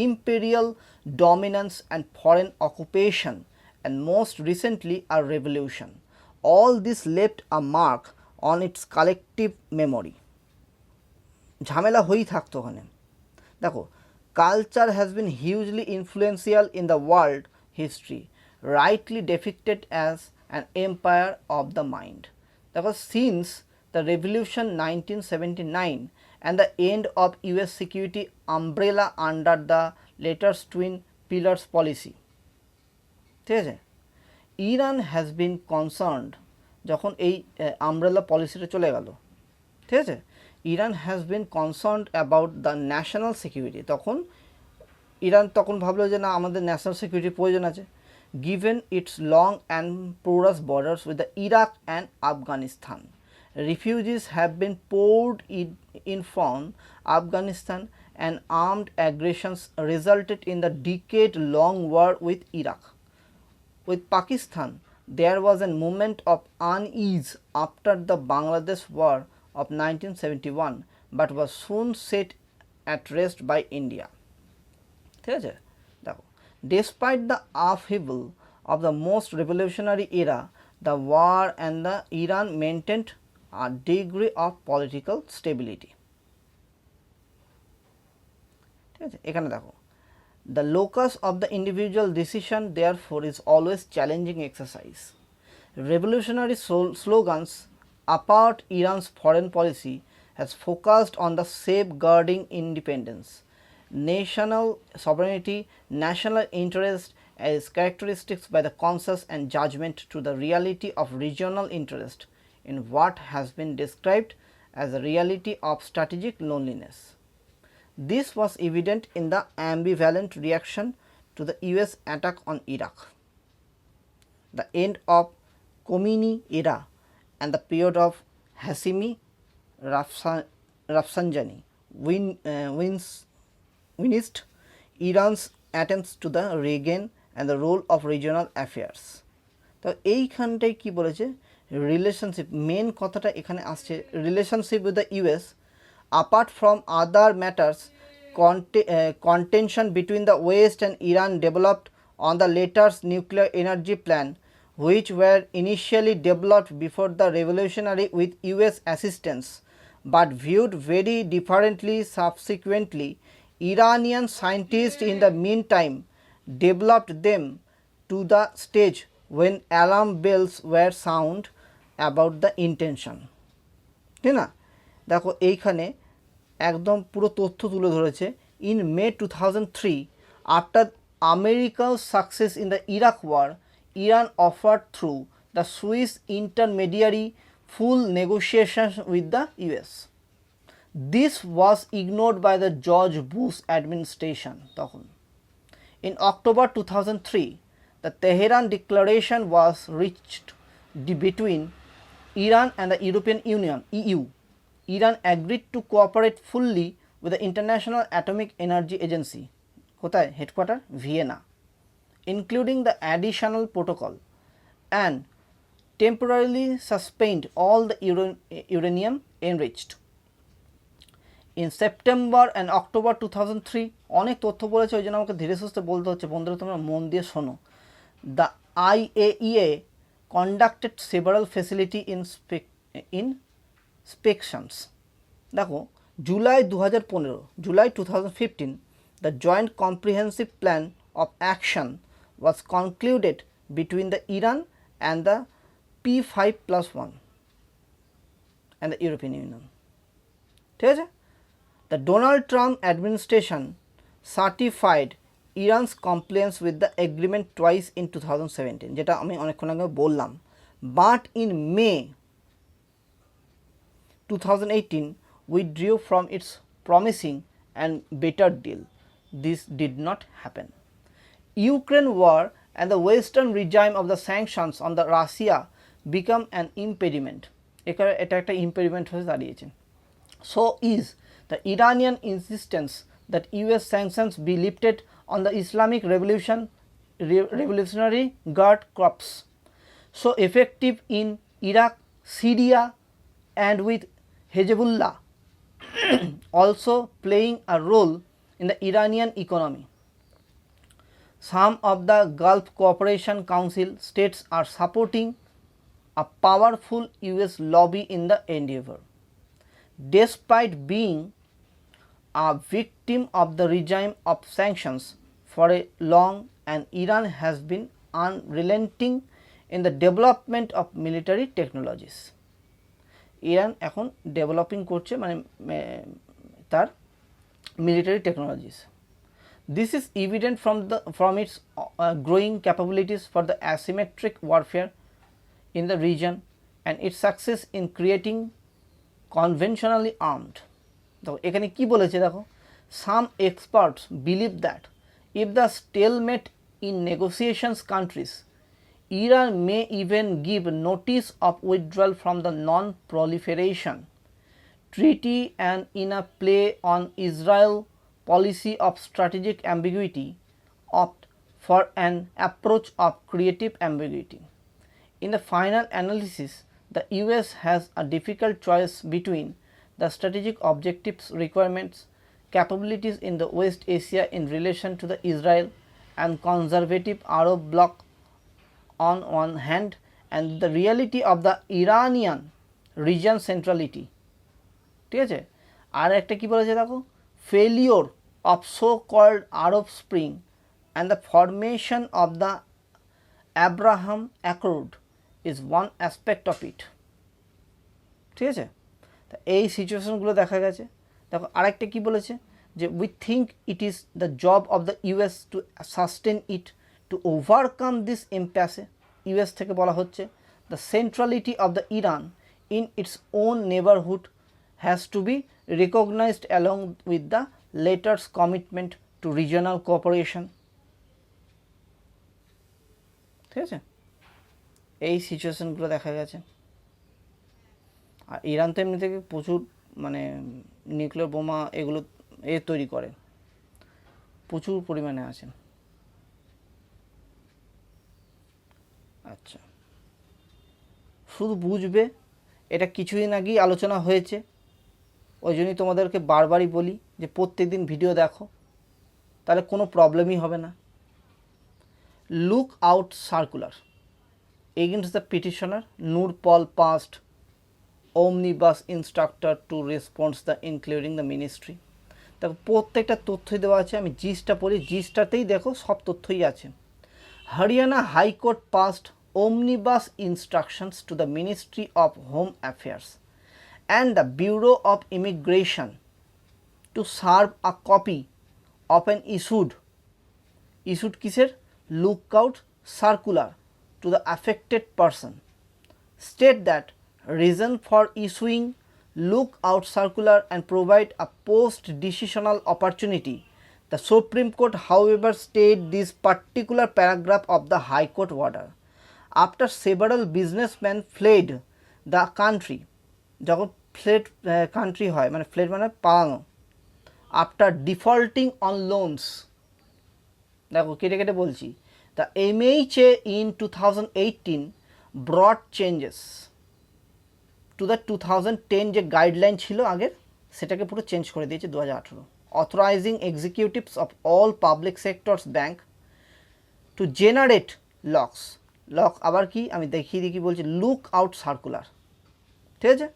imperial dominance and foreign occupation, and most recently a revolution. All this left a mark on its collective memory. ঝামেলা হয়েই থাকতো ওখানে। দেখো, culture has been hugely influential in the world history. rightly depicted as an empire of the mind. That was since the revolution 1979 and the end of US security umbrella under the latter's twin pillars policy. ঠিক আছে, Iran has been concerned যখন এই umbrella পলিসিটা চলে গেল, ঠিক আছে, Iran has been concerned about the national security, তখন Iran তখন ভাবলো যে না আমাদের ন্যাশনাল সিকিউরিটির প্রয়োজন আছে, given its long and porous borders with the Iraq and Afghanistan. Refugees have been poured in from Afghanistan and armed aggressions resulted in the decade-long war with Iraq. With Pakistan, there was a moment of unease after the Bangladesh War of 1971 but was soon set at rest by India. ঠিক আছে, দেখো, despite the upheaval of the most revolutionary era, the war and the Iran maintained a degree of political stability. ঠিক আছে, এখানে দেখো, the locus of the individual decision therefore is always challenging exercise. Revolutionary slogans apart Iran's foreign policy has focused on the safeguarding independence, national sovereignty, national interest as characteristics by the conscious and judgment to the reality of regional interest in what has been described as a reality of strategic loneliness. This was evident in the ambivalent reaction to the US attack on Iraq, the end of Khomeini era and the period of Hashemi Rafsanjani witnessed Iran's attempts to the regain and the role of regional affairs. তো এইখানটাই কি বলেছে, relationship, main কথাটা এখানে আসছে, relationship with the US apart from other matters, contention between the West and Iran developed on the latter's nuclear energy plan, which were initially developed before the revolutionary with US assistance but viewed very differently subsequently. Iranian scientists in the meantime developed them to the stage when alarm bells were sound about the intention. ঠিক না, দেখো এইখানে একদম পুরো তথ্য তুলে ধরেছে। In May 2003, after আমেরিকার success in the Iraq war, Iran offered through the Swiss intermediary full negotiation with the US. This was ignored by the George Bush administration তখন। In October 2003, the Tehran Declaration was reached between Iran and the European Union (EU). Iran agreed to cooperate fully with the International Atomic Energy Agency, কোথায় headquarter Vienna, including the additional protocol, and temporarily suspend all the uranium enriched. In September and October 2003, অনেক তথ্য বলেছে, ওই জন্য আমাকে ধীরে সুস্থে বলতে হচ্ছে, বন্ধুরা তোমরা মন দিয়ে শোনো। The IAEA conducted several facility inspections. দেখো, July 2015, the joint comprehensive plan of action was concluded between the Iran and the P5+1 and the European Union. ঠিক আছে, the Donald Trump administration certified Iran's compliance with the agreement twice in 2017, যেটা আমি অনেকক্ষণ আগে বললাম, but in May 2018 withdrew from its promising and better deal. This did not happen. Ukraine war and the Western regime of the sanctions on the Russia become an impediment. এটা একটা impediment হয়ে দাঁড়িয়েছে। So is the Iranian insistence that US sanctions be lifted on the Islamic Revolutionary Guard Corps, so effective in Iraq, Syria, and with Hezbollah also playing a role in the Iranian economy. Some of the Gulf Cooperation Council states are supporting a powerful US lobby in the endeavor. Despite being a victim of the regime of sanctions for a long, and Iran has been unrelenting in the development of military technologies. Iran এখন developing করছে মানে তার military technologies. This is evident from its growing capabilities for the asymmetric warfare in the region and its success in creating conventionally armed. দেখো এখানে কি বলেছে দেখো, some experts believe that if the stalemate in negotiations countries, Iran may even give notice of withdrawal from the non-proliferation treaty and in a play on Israel policy of strategic ambiguity opt for an approach of creative ambiguity. In the final analysis, the US has a difficult choice between the strategic objectives, requirements, capabilities in the West Asia in relation to the Israel and conservative Arab bloc on one hand and the reality of the Iranian region centrality. ঠিক আছে, আর একটা কি বলেছে দেখো, failure of so called Arab Spring and the formation of the Abraham Accord is one aspect of it. ঠিক আছে, তা এই সিচুয়েশনগুলো দেখা গেছে। দেখো আরেকটা কি বলেছে যে we think it is the job of the US to sustain it to overcome this impasse. US থেকে বলা হচ্ছে the centrality of the Iran in its own neighborhood has to be recognized along with the latter's commitment to regional cooperation. ঠিক আছে, এই সিচুয়েশনগুলো দেখা গেছে। আর Iran তো এমনি থেকে প্রচুর মানে নিউক্লিয়ার বোমা এগুলো তৈরি করে, প্রচুর পরিমাণে আছে। আচ্ছা, শুধু বুঝবে, এটা কিছুদিন আগেই আলোচনা হয়েছে, ওই জন্যই তোমাদেরকে বারবারই বলি যে প্রত্যেকদিন ভিডিও দেখো, তাহলে কোনো প্রবলেমই হবে না। Look out circular against the petitioner nor poll passed omnibus instructor to response the including the ministry. দেখো প্রত্যেকটা তথ্যই দেওয়া আছে, আমি জিসটা পড়ি, জিসটাতেই দেখো সব তথ্যই আছে। Haryana high court past omnibus instructions to the Ministry of Home Affairs and the Bureau of Immigration to serve a copy of an issued কিসের lookout circular to the affected person. State that reason for issuing lookout circular and provide a post-decisional opportunity. The Supreme Court, however, stayed this particular paragraph of the High Court order. After several businessmen fled the country, যখন fled country হয় মানে fled মানে পালানো, after defaulting on loans, দেখো কেটে কেটে বলছি, the MHA in 2018 brought changes to the 2010 যে গাইডলাইন ছিল আগের, সেটাকে পুরো চেঞ্জ করে দিয়েছে 2018, authorising executives of all public sectors bank to generate lock আবার কি আমি দেখিয়ে দিই কি বলছি, লুক আউট সার্কুলার। ঠিক আছে,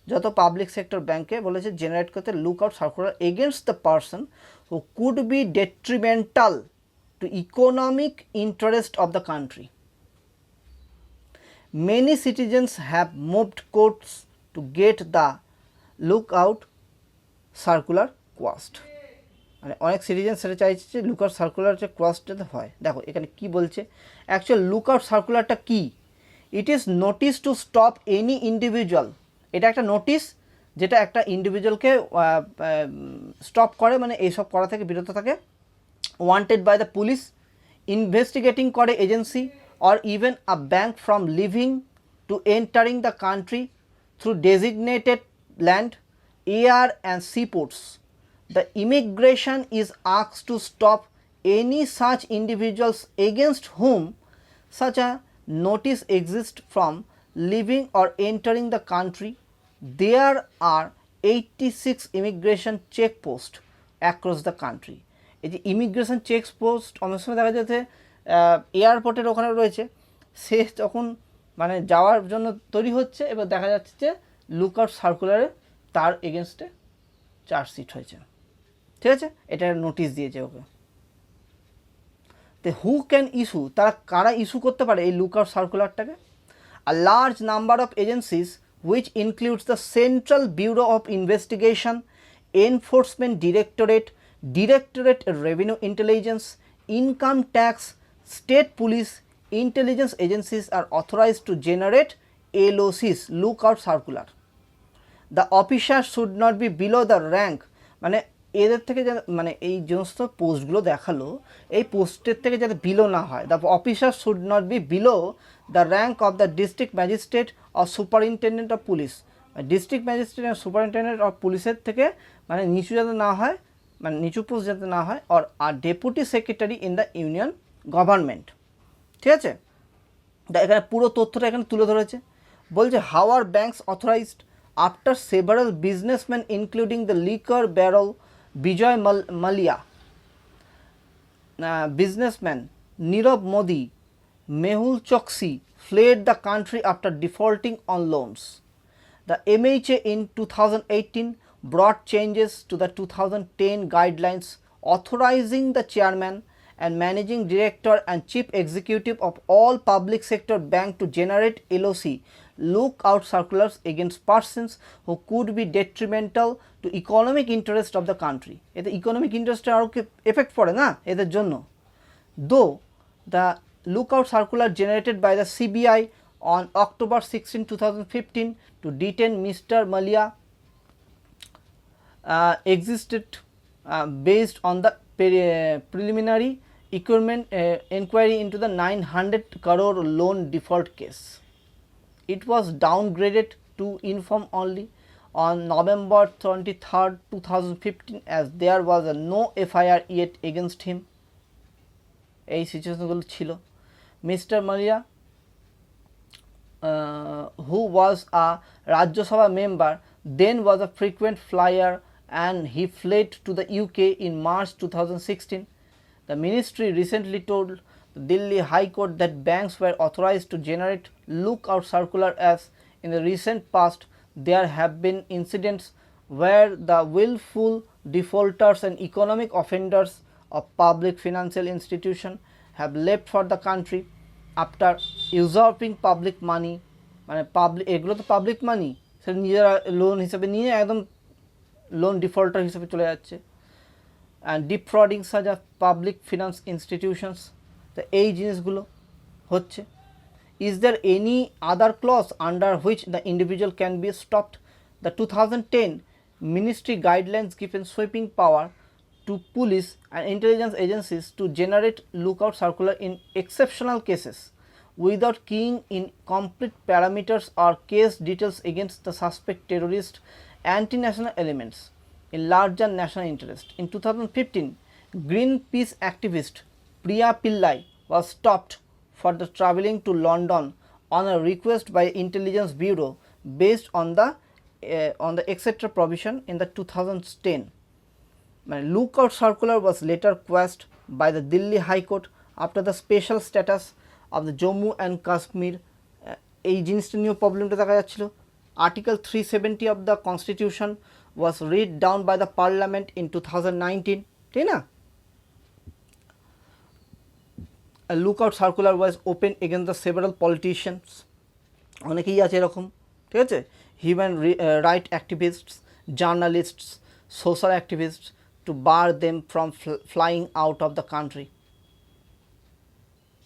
যত পাবলিক সেক্টর ব্যাংকে বলেছে জেনারেট করতে look out circular against the person who could be detrimental two economic interest of the country. Many citizens have moved courts to get the lookout circular quashed. মানে অনেক citizen সেটা চাইছে যে lookout circular যে ক্রসটা হয়। দেখো এখানে কি বলছে, অ্যাকচুয়াল লুকআউট সার্কুলারটা কি, it is notice to stop any individual. এটা একটা নোটিস যেটা একটা ইন্ডিভিজুয়ালকে স্টপ করে, মানে এইসব করা থেকে বিরত থাকে, wanted by the police, investigating করে agency, or even a bank from leaving to entering the country through designated land, air and seaports. The immigration is asked to stop any such individuals against whom such a notice exists from leaving or entering the country. There are 86 immigration checkposts across the country. এই যে immigration checkpost অনেক সময় দেখা যাচ্ছে এয়ারপোর্টের ওখানে রয়েছে, সে যখন মানে যাওয়ার জন্য তৈরি হচ্ছে, এবার দেখা যাচ্ছে যে লুকআউট সার্কুলারে তার এগেনস্টে চার্জশিট হয়েছে। ঠিক আছে, এটা নোটিশ দিয়েছে ওকে। তো হু ক্যান ইস্যু, তারা কারা ইস্যু করতে পারে এই lookout সার্কুলারটাকে? A large number of agencies, which includes the Central Bureau of Investigation, Enforcement Directorate, Directorate of Revenue Intelligence, Income Tax, State Police, intelligence agencies are authorized to generate LOCs, lookout circular. The officer should not be below the rank, মানে এদের থেকে যাতে মানে এই সমস্ত পোস্টগুলো দেখালো এই পোস্টের থেকে যাতে বিলো না হয়, the officer should not be below the rank of the district magistrate or superintendent of police. District magistrate আর সুপারিনটেন্ডেন্ট অফ পুলিশের থেকে মানে নিচু যাতে না হয়, মানে নিচু পোস্ট যাতে না হয়, আর deputy secretary in the union government. ঠিক আছে, এখানে পুরো তথ্যটা এখানে তুলে ধরেছে। বলছে however banks authorised after several businessman including the liquor baron Vijay Mallya, businessman Nirav Modi, Mehul Choksi fled the country after defaulting on loans. The MHA in 2018 brought changes to the 2010 guidelines authorizing the chairman and managing director and chief executive of all public sector bank to generate LOC lookout circulars against persons who could be detrimental to economic interest of the country. এতে economic interest আরও effect পড়ে না এদের জন্য। Though the lookout circular generated by the CBI on October 16, 2015 to detain Mr. Malia existed based on the preliminary inquiry into the 900 crore loan default case. It was downgraded to inform only on November 23, 2015 as there was no FIR yet against him. এই সিচুয়েশনগুলো ছিল। Mister Mallya who was a Rajya Sabha member then was a frequent flyer and he fled to the UK in March 2016. The ministry recently told the Delhi High Court that banks were authorized to generate lookout circular as in the recent past there have been incidents where the willful defaulters and economic offenders of public financial institutions have left for the country after usurping public money, মানে public এগুলো তো public মানি, সেটা নিজেরা loan হিসেবে নিয়ে একদম loan defaulter হিসেবে চলে যাচ্ছে, and defrauding such of public finance institutions. তো এই জিনিসগুলো হচ্ছে। Is there any other clause under which the individual can be stopped? The 2010 ministry guidelines given sweeping power to police and intelligence agencies to generate lookout circular in exceptional cases without keying in complete parameters or case details against the suspect terrorist anti-national elements in larger national interest. In 2015, Greenpeace activist Priya Pillai was stopped for the travelling to London on a request by Intelligence Bureau based on the etc. provision in the 2010. Lookout circular was later quashed by the Delhi High Court after the special status of the Jammu and Kashmir এই জিনিসটা নিয়েও প্রবলেমটা দেখা যাচ্ছিল। Article 370 of the constitution was read down by the parliament in 2019, ঠিক না? A lookout circular was opened against the several politicians, অনেকেই আছে এরকম, ঠিক আছে, human right activists, journalists, social activists to bar them from flying out of the country.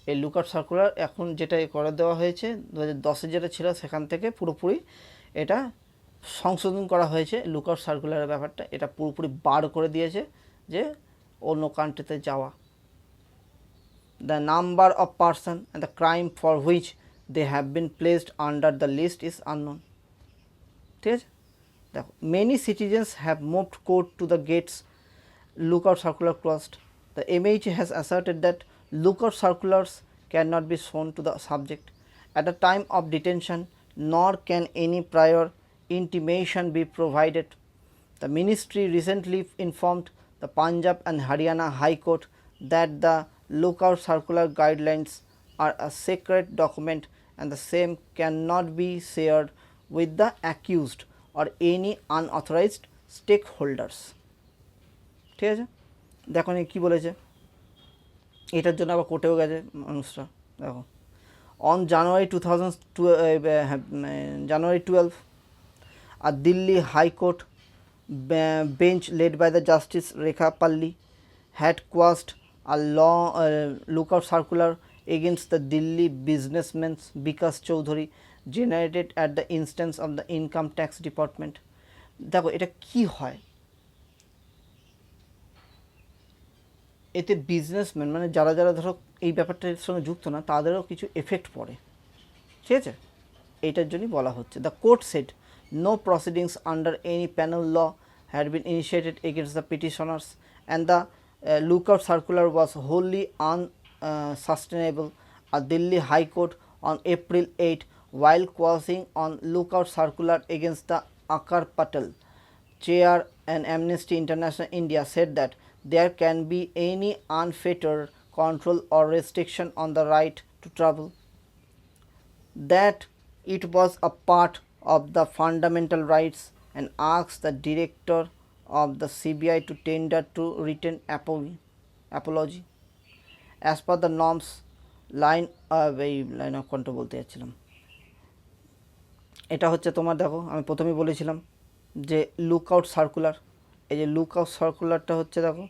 এই lookout circular এখন যেটা করে দেওয়া হয়েছে 2010-এ যেটা ছিল সেখান থেকে পুরোপুরি এটা সংশোধন করা হয়েছে। লুকআউট সার্কুলারের ব্যাপারটা এটা পুরোপুরি বার করে দিয়েছে যে অন্য কান্ট্রিতে যাওয়া। The number of person and the crime for which they have been placed under the list is unknown. ঠিক আছে, দেখো many citizens have moved court to the gates lookout circular closed. The MHA has asserted that lookout circulars cannot be shown to the subject at the time of detention, nor can any prior intimation be provided. The ministry recently informed the Punjab and Haryana High Court that the lookout circular guidelines are a sacred document and the same cannot be shared with the accused or any unauthorized stakeholders. ঠিক আছে, দেখো কী বলেছে, এটার জন্য আবার কোর্টেও গেছে মানুষরা। দেখো, on January 2012, a Delhi High Court bench led by the Justice Rekha Palli had quashed a lookout circular against the Delhi businessman Bikas Choudhury generated at the instance of the Income Tax Department. দেখো এটা কি হয়, এতে businessman মানে যারা যারা ধরো এই ব্যাপারটার সঙ্গে যুক্ত না তাদেরও কিছু এফেক্ট পড়ে, ঠিক আছে, এইটার জন্যই বলা হচ্ছে। The court said no proceedings under any penal law had been initiated against the petitioners and the lookout circular was wholly unsustainable. A Delhi High Court on April 8, while quashing on lookout circular against the Akar Patel, chair and Amnesty International India, said that there can be any unfettered control or restriction on the right to travel, that it was a part of the fundamental rights, and asked the director of the CBI to tender to written apology as per the norms. line of control বলতে যাচ্ছিলাম, এটা হচ্ছে তোমার দেখো আমি প্রথমেই বলেছিলাম যে লুকআউট সার্কুলার, এই যে লুকআউট সার্কুলারটা হচ্ছে দেখো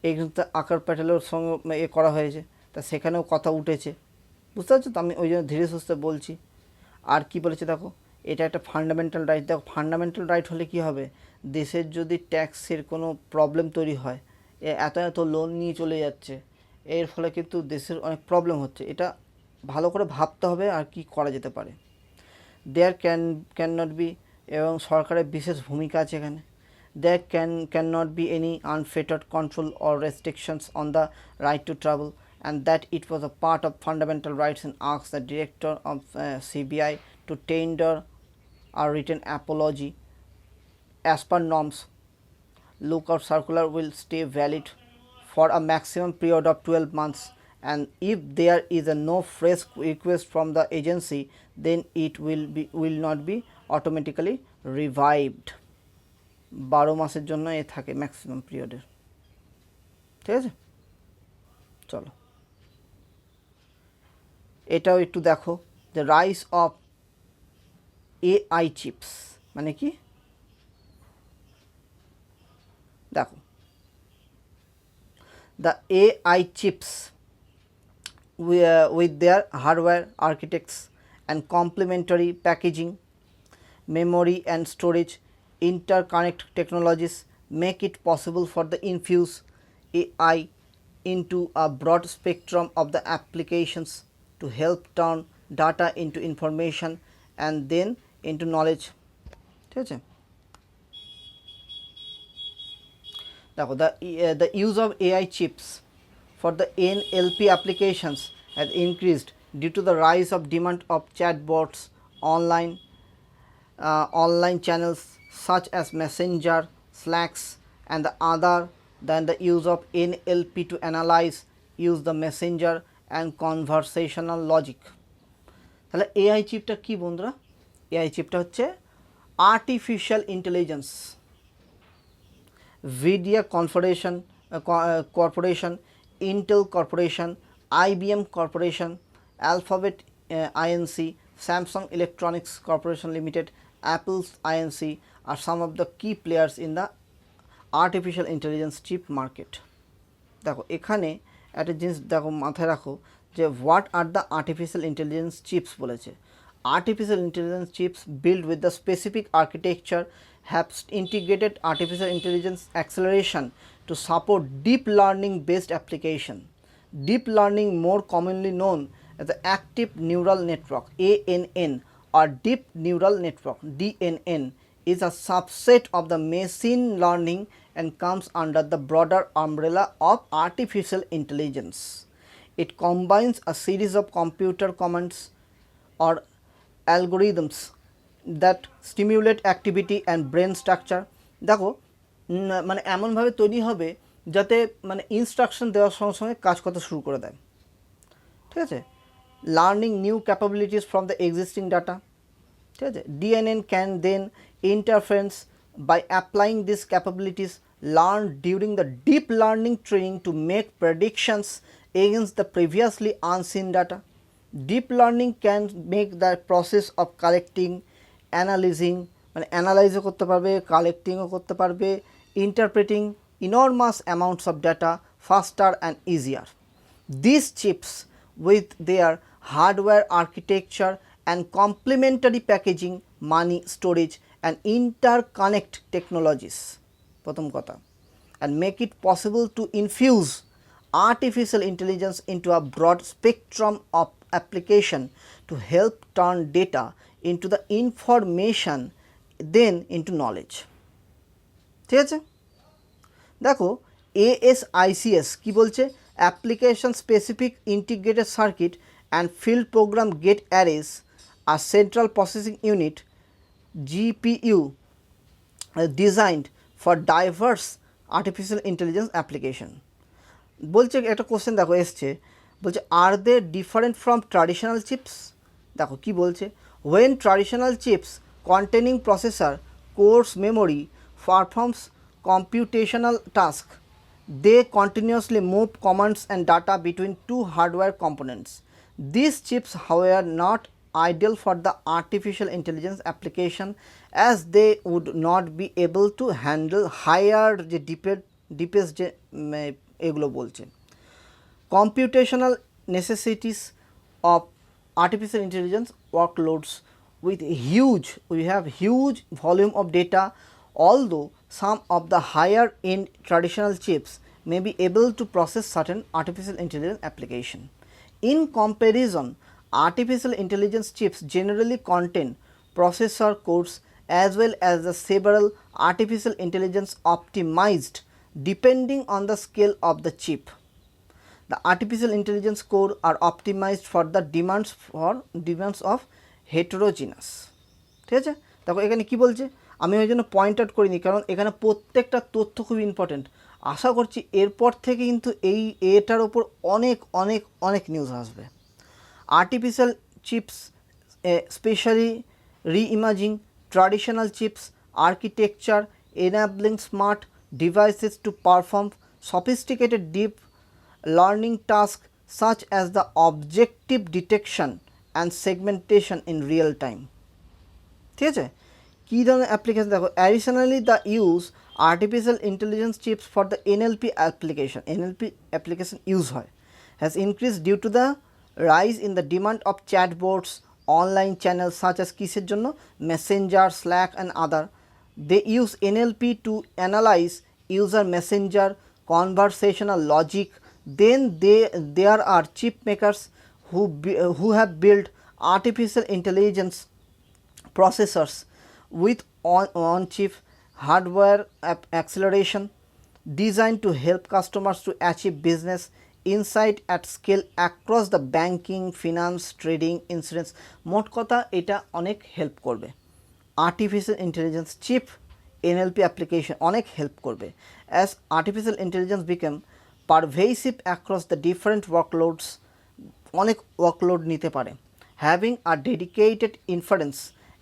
এই কিন্তু আকার প্যাটেলের সঙ্গে এ করা হয়েছে, তা সেখানেও কথা উঠেছে, বুঝতে পারছো তো, আমি ওই জন্য ধীরে সুস্থে বলছি। আর কি বলেছে দেখো, এটা একটা ফান্ডামেন্টাল রাইট। দেখো ফান্ডামেন্টাল রাইট হলে কি হবে, দেশের যদি ট্যাক্সের কোনো প্রবলেম তৈরি হয়, এত এত লোন নিয়ে চলে যাচ্ছে, এর ফলে কিন্তু দেশের অনেক প্রবলেম হচ্ছে, এটা ভালো করে ভাবতে হবে আর কি করা যেতে পারে। দেয়ার ক্যান নট বি, এবং সরকারের বিশেষ ভূমিকা আছে এখানে। There can not be any unfettered control or restrictions on the right to travel, and that it was a part of fundamental rights, and asked the director of CBI to tender a written apology as per norms. Lookout circular will stay valid for a maximum period of 12 months, and if there is a no fresh request from the agency, then it will not be automatically revived. 12 মাসের জন্য এ থাকে maximum পিরিয়ডের, ঠিক আছে। চলো এটাও একটু দেখো, the rise of AI chips মানে কি দেখো, the AI chips with their hardware architects and complementary packaging, memory and storage interconnect technologies make it possible for the infuse AI into a broad spectrum of the applications to help turn data into information and then into knowledge, ঠিক আছে। দেখো the use of AI chips for the NLP applications has increased due to the rise of demand of chatbots, online channels such as Messenger, Slacks, and the other than the use of NLP to analyze, use the messenger and conversational logic. তাহলে AI চিপটা কি বন্ধুরা, AI চিপটা হচ্ছে artificial intelligence, Nvidia corporation, Intel corporation, IBM corporation, Alphabet INC, Samsung Electronics Corporation Limited, Apple's INC are some of the key players in the artificial intelligence chip market. দেখো এখানে একটা জিনিস দেখো মাথায় রাখো যে what are the artificial intelligence chips বলেছে। Artificial intelligence chips build with the specific architecture have integrated artificial intelligence acceleration to support deep learning based application. Deep learning, more commonly known as the active neural network ANN or deep neural network DNN, is a subset of the machine learning and comes under the broader umbrella of artificial intelligence. It combines a series of computer commands or algorithms that stimulate activity and brain structure. দেখো মানে এমনভাবে তৈরি হবে যাতে মানে instruction দেওয়ার সঙ্গে সঙ্গে কাজ করতে শুরু করে দেয়, ঠিক আছে। Learning new capabilities from the existing data, ঠিক আছে। DNN can then interference by applying this capabilities learn during the deep learning training to make predictions against the previously unseen data. Deep learning can make the process of collecting, analyzing মানে অ্যানালাইজও করতে পারবে, কালেক্টিংও করতে পারবে, interpreting enormous amounts of data faster and easier. These chips with their hardware architecture and complementary packaging, money storage and interconnect technologies প্রথম কথা and make it possible to infuse artificial intelligence into a broad spectrum of application to help turn data into the information then into knowledge. ঠিক আছে, দেখো ASICS কি বলছে, application specific integrated circuit and field program gate arrays আর central processing unit GPU designed for diverse artificial intelligence application. বলছে একটা question দেখো এসছে, বলছে আর দে ডিফারেন্ট ফ্রম ট্র্যাডিশনাল চিপস। দেখো কি বলছে, when traditional chips containing processor, cores, memory performs computational tasks, they continuously move commands and data between two hardware components. These chips however not ideal for the artificial intelligence application as they would not be able to handle higher যে deepest যে এগুলো বলছে computational necessities of artificial intelligence workloads with we have huge volume of data, although some of the higher end traditional chips may be able to process certain artificial intelligence application. In comparison, artificial intelligence chips generally contain processor cores as well as the several artificial intelligence optimized depending on the scale of the chip. The artificial intelligence core are optimized for the demands of heterogeneous. ঠিক আছে, দেখো এখানে কি বলছে, আমি ওই জন্য point out করিনি কারণ এখানে প্রত্যেকটা তথ্য খুব ইম্পর্টেন্ট। আশা করছি এরপর থেকে কিন্তু এটার ওপর অনেক অনেক অনেক নিউজ আসবে। Artificial chips specially reimagining traditional chips architecture enabling smart devices to perform sophisticated deep learning tasks such as the objective detection and segmentation in real time. ঠিক আছে, কী ধরনের অ্যাপ্লিকেশন দেখো, additionally the use artificial intelligence chips for the NLP application use হয় has increase due to the rise in the demand of chatbots online channel such as কিসের জন্য, messenger, Slack and other. They use NLP to analyze user messenger conversational logic. Then there are chip makers who have built artificial intelligence processors with on-chip hardware acceleration designed to help customers to achieve business insight at scale across the banking, finance, trading, insurance. মোট কথা এটা অনেক help করবে। Artificial intelligence chip NLP application অনেক help করবে as artificial intelligence become pervasive across the different workloads, অনেক workload নিতে পারে, having a dedicated inference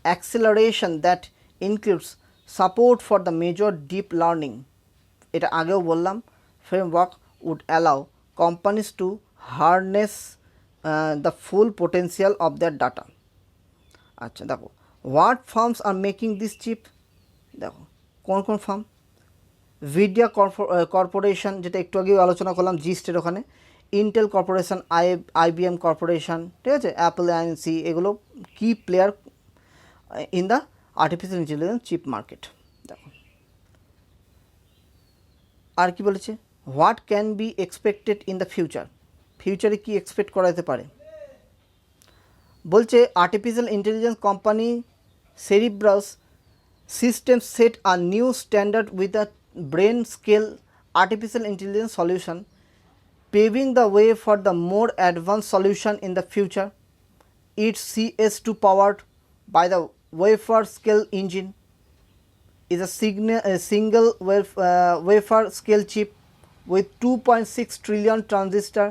acceleration that includes support for the major deep learning. এটা আগেও বললাম, framework would allow companies to harness the full potential of their data. আচ্ছা দেখো, what firms are making this chip, দেখো কোন কোন farm, Vidya corporation যেটা একটু আগেও আলোচনা করলাম জিস্টের ওখানে, ইন্টেল কর্পোরেশন, IBM কর্পোরেশন, ঠিক আছে, অ্যাপল, INC, এগুলো কি player in the artificial intelligence chip market. দেখো আর কি বলেছে, what can be expected in the future, ফিউচারে কী এক্সপেক্ট করা যেতে পারে, বলছে artificial intelligence company Cerebrus systems set a new standard with a brain scale artificial intelligence solution, paving the way for the more advanced solution in the future. Its CS2 powered by the wafer scale engine is a single wafer scale chip with 2.6 trillion transistor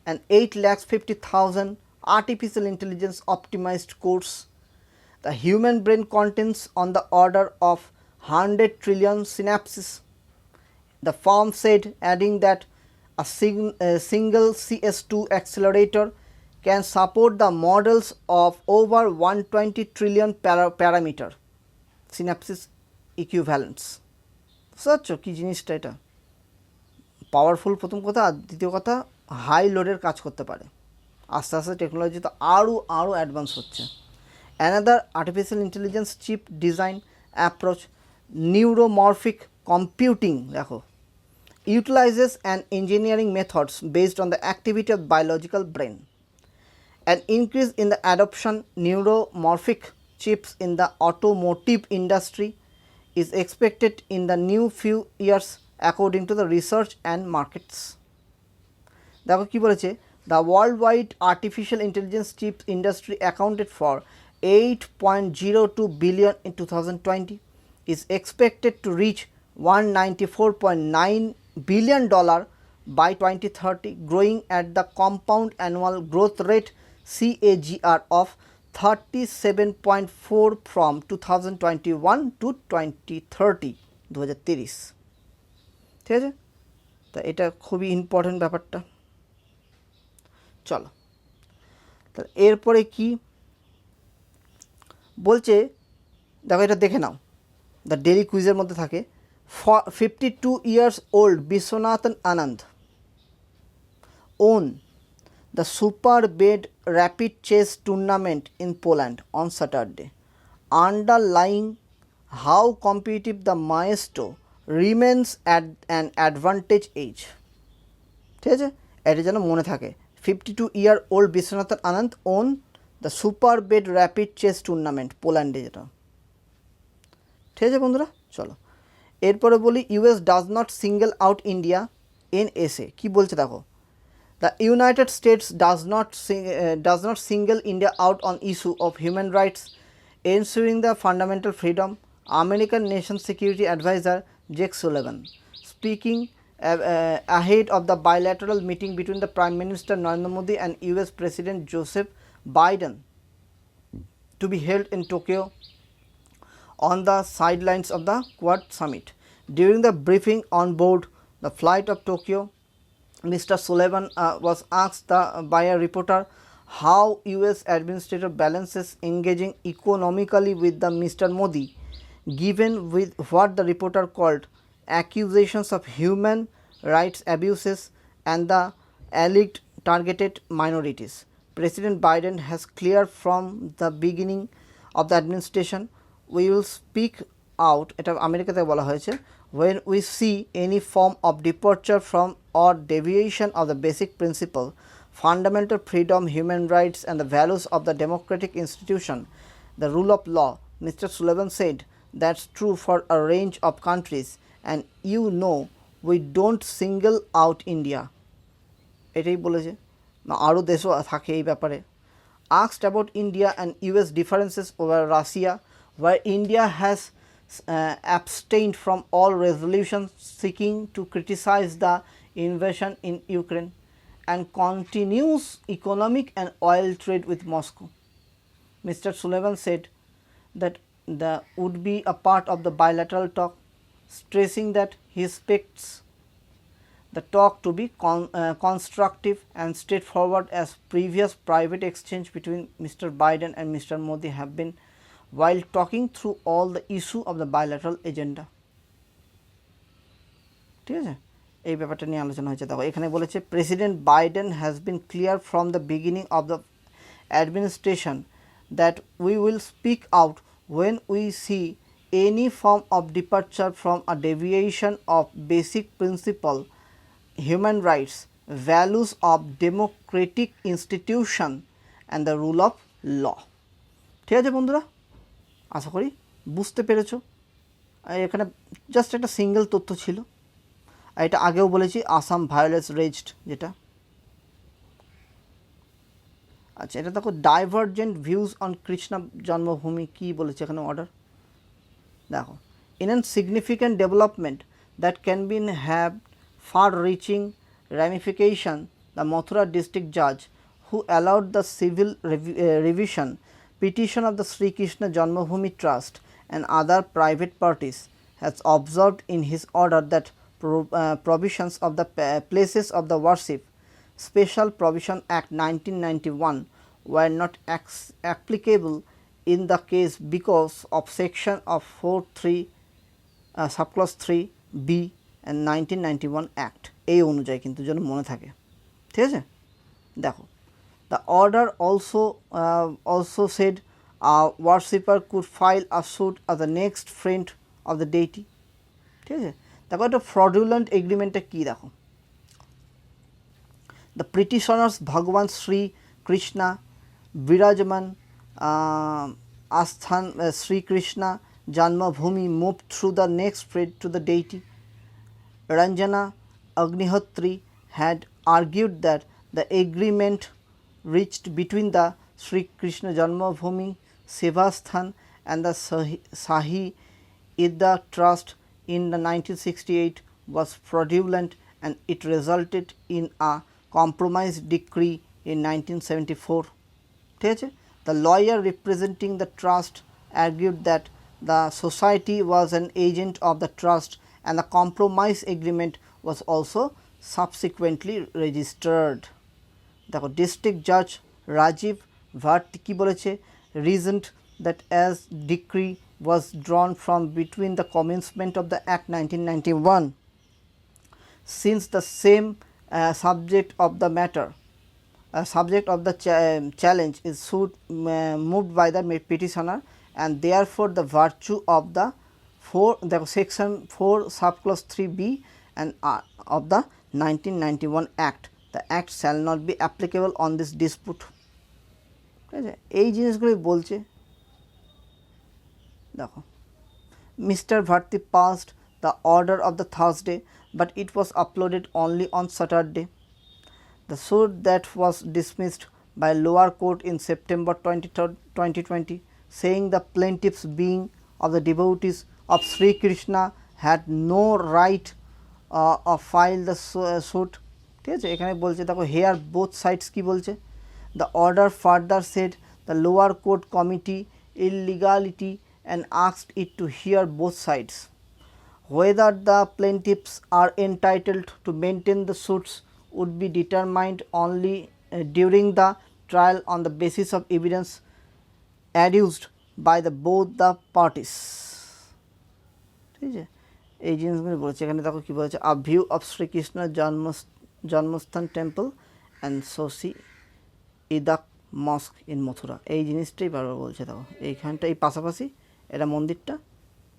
and 8,50,000 artificial intelligence optimized cores. The human brain contains on the order of 100 trillion synapses. The firm said, adding that a single CS2 accelerator can support the models of over 120 trillion parameter synapses equivalents. বুঝতে পারছো কী জিনিসটা? এটা powerful প্রথম কথা, আর দ্বিতীয় কথা high লোডের কাজ করতে পারে। আস্তে আস্তে টেকনোলজি তো আরও অ্যাডভান্স হচ্ছে। Another artificial intelligence chip design approach neuromorphic computing দেখো utilizes an engineering methods based on the activity of biological brain. An increase in the adoption neuromorphic chips in the automotive industry is expected in the new few years according to the research and markets. দেখো কি বলেছে, the worldwide artificial intelligence chip industry accounted for 8.02 billion in 2020 is expected to reach $194.9 billion by 2030, growing at the compound annual growth rate CAGR of 37.4 from 2021 to 2030 2030। ঠিক আছে, তা এটা খুবই important ব্যাপারটা। চলো তা এরপরে কি বলছে দেখো, এটা দেখে নাও, দ্য ডেলি কুইজের মধ্যে থাকে 52 years old Biswanathan Anand won the Super Bed Rapid Chess Tournament in Poland on Saturday, underlying how competitive the maestro remains at an advantage age। ঠিক আছে, এটা যেন মনে থাকে। 52-year-old Biswanathan Anand won the Super Bed Rapid Chess Tournament পোল্যান্ডে, যেটা। ঠিক আছে বন্ধুরা, চলো এরপরে বলি US does not single out India in SA. কী বলছে দেখো, the United States does not single India out on issue of human rights ensuring the fundamental freedom. American nation security adviser Jake Sullivan speaking ahead of the bilateral meeting between the Prime Minister Narendra Modi and US President Joseph Biden to be held in Tokyo on the sidelines of the Quad Summit. During the briefing on board the flight of Tokyo, Mr. Sullivan was asked by a reporter how US administrator balances engaging economically with the Mr. Modi, given with what the reporter called accusations of human rights abuses and the alleged targeted minorities. President Biden has cleared from the beginning of the administration, we will speak out, এটা আমেরিকাতে বলা হয়েছে, when we see any form of departure from or deviation of the basic principle, fundamental freedom, human rights and the values of the democratic institution, the rule of law. Mr. Sullivan said that's true for a range of countries and you know we don't single out India. এটাই বলেছে, আরও দেশও থাকে এই ব্যাপারে। Asked about India and US differences over Russia, where India has abstained from all resolutions seeking to criticize the invasion in Ukraine and continues economic and oil trade with Moscow. Mr. Sullivan said that there would be a part of the bilateral talk, stressing that he expects the talk to be constructive and straightforward as previous private exchange between Mr. Biden and Mr. Modi have been while talking through all the issue of the bilateral agenda. ঠিক আছে, এই ব্যাপারটা নিয়ে আলোচনা হয়েছে। দেখো এখানে বলেছে president Biden has been clear from the beginning of the administration that we will speak out when we see any form of departure from a deviation of basic principle, human rights, values of democratic institution and the rule of law. ঠিক আছে বন্ধুরা, আশা করি বুঝতে পেরেছো। এখানে just একটা single তথ্য ছিল, আর এটা আগেও বলেছি আসাম ভায়োলেন্স রেজড যেটা। আচ্ছা এটা দেখো ডাইভার্জেন্ট ভিউজ অন কৃষ্ণ জন্মভূমি, কী বলেছে এখানে অর্ডার দেখো। In a significant development that can be have far-reaching ramification, the Mathura district judge who allowed the civil revision petition of the Sri Krishna Janmabhoomi Trust and other private parties has observed in his order that provisions of the places of the worship, Special Provision Act 1991 were not applicable in the case because of section of 4.3 subclause 3b and 1991 Act এই অনুযায়ী কিন্তু যেন মনে থাকে ঠিক আছে দেখো the order also said a worshipper could file a suit as the next friend of the deity ঠিক আছে দেখো একটা fraudulent agreement-টা কি দেখো the petitioners Bhagwan Sri Krishna Virajaman Asthan Sri Krishna Janmabhoomi moved through the next friend to the deity. Ranjana Agnihotri had argued that the agreement reached between the Sri Krishna Janmabhoomi Sevasthan and the Sahi Ida Trust in the 1968 was fraudulent and it resulted in a compromise decree in 1974. The lawyer representing the trust argued that the society was an agent of the trust and the compromise agreement was also subsequently registered. দেখো district judge Rajiv Bhatt কি বলেছে reasoned that as decree was drawn from between the commencement of the Act 1991 since the same subject of the matter subject of the challenge is suit moved by the petitioner and therefore the virtue of the section 4 subclause 3b and of the 1991 Act the act shall not be applicable on this dispute এই জিনিসগুলো বলছে দেখো Mr. Bharti passed the order of the Thursday but it was uploaded only on Saturday. The suit that was dismissed by lower court in September 2020 saying the plaintiffs being of the devotees of Sri Krishna had no right of file the suit ঠিক আছে এখানে বলছে দেখো here both sides কি বলছে the order further said the lower court committee illegality and asked it to hear both sides whether the plaintiffs are entitled to maintain the suits would be determined only during the trial on the basis of evidence adduced by the both the parties ঠিক আছে এই জিনিসগুলো বলেছে এখানে দেখো কি বলেছে a view of Sri Krishna Janmasthan temple and Sosi Idak mosque in Mathura এই জিনিসটাই বারবার বলছে দেখো এইখানটা এই পাশাপাশি এটা মন্দিরটা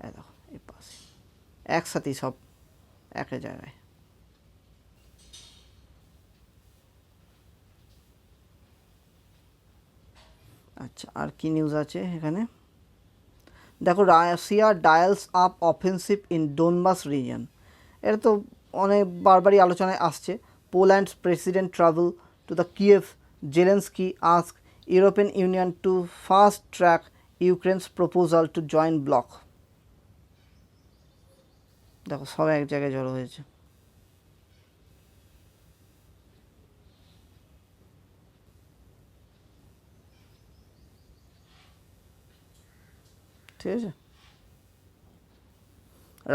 এই দেখো এই পাশে একসাথেই সব একই জায়গায় আচ্ছা আর কি নিউজ আছে এখানে দেখো Russia dials up offensive in Donbas region এটা তো অনেক বারবারই আলোচনায় আসছে Poland's president travel to the Kyiv Zelensky ask European Union to fast track Ukraine's proposal to join bloc দেখো সব এক জায়গায় জড়ো হয়েছে ঠিক আছে